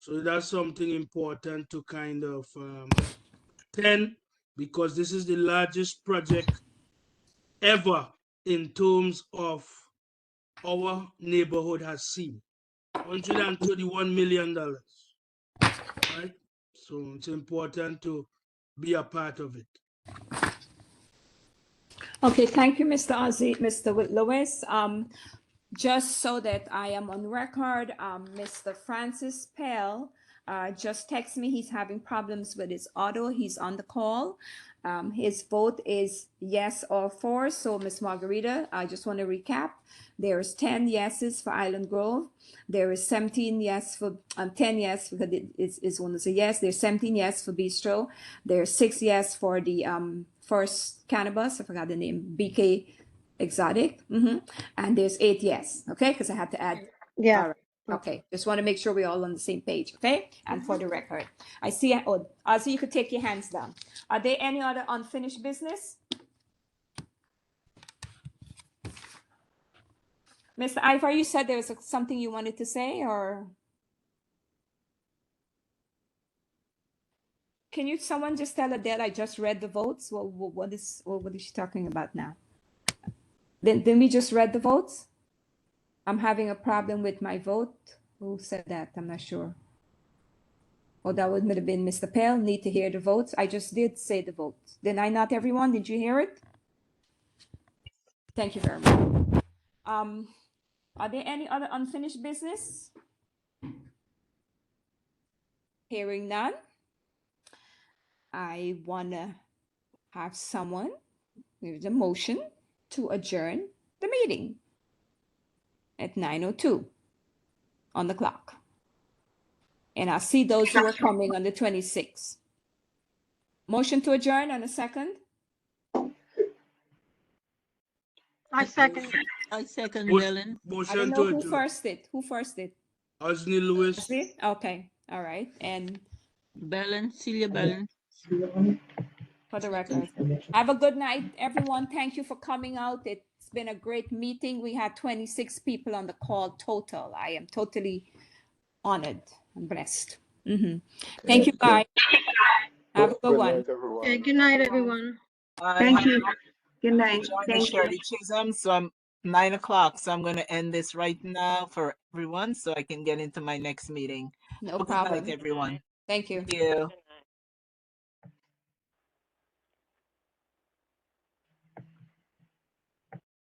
So that's something important to kind of attend, because this is the largest project ever in terms of our neighborhood has seen. $131 million, right? So it's important to be a part of it. Okay, thank you, Mr. Ozzy, Mr. Lewis. Just so that I am on record, Mr. Francis Pell just texted me. He's having problems with his auto. He's on the call. His vote is yes or four. So Miss Margarita, I just want to recap. There's 10 yeses for Island Grove. There is 17 yes for 10 yes because it's one is a yes. There's 17 yes for Bistro. There's 6 yes for the first cannabis. I forgot the name. BK Exotic. And there's 8 yes. Okay, because I had to add. Yeah. All right. Okay, just want to make sure we're all on the same page, okay? And for the record, I see, also you could take your hands down. Are there any other unfinished business? Mr. Ivar, you said there was something you wanted to say, or? Can you, someone just tell Adele I just read the votes? Well, what is she talking about now? Then we just read the votes? I'm having a problem with my vote. Who said that? I'm not sure. Oh, that would have been Mr. Pell. Need to hear the votes. I just did say the votes. Did I not, everyone? Did you hear it? Thank you very much. Are there any other unfinished business? Hearing none. I want to have someone, there's a motion to adjourn the meeting at 9:02 on the clock. And I see those who are coming on the 26th. Motion to adjourn and a second. I second. I second, Mo- Dylan. I Motion don't to know who adjourn. first it. Who first it? Osney Lewis. See? Okay, all right. And Belen, Celia Belen. for the record, have a good night, everyone. Thank you for coming out. It's been a great meeting. We had 26 people on the call total. I am totally honored and blessed. Thank you, guys. Have a good one. night, everyone. Okay, good night, everyone. Thank you. Good night. Join Thank you. Shirley Chisholm, so I'm 9 o'clock. So I'm going to end this right now for everyone so I can get into my next meeting. No Good problem. night, everyone. Thank you. Thank you.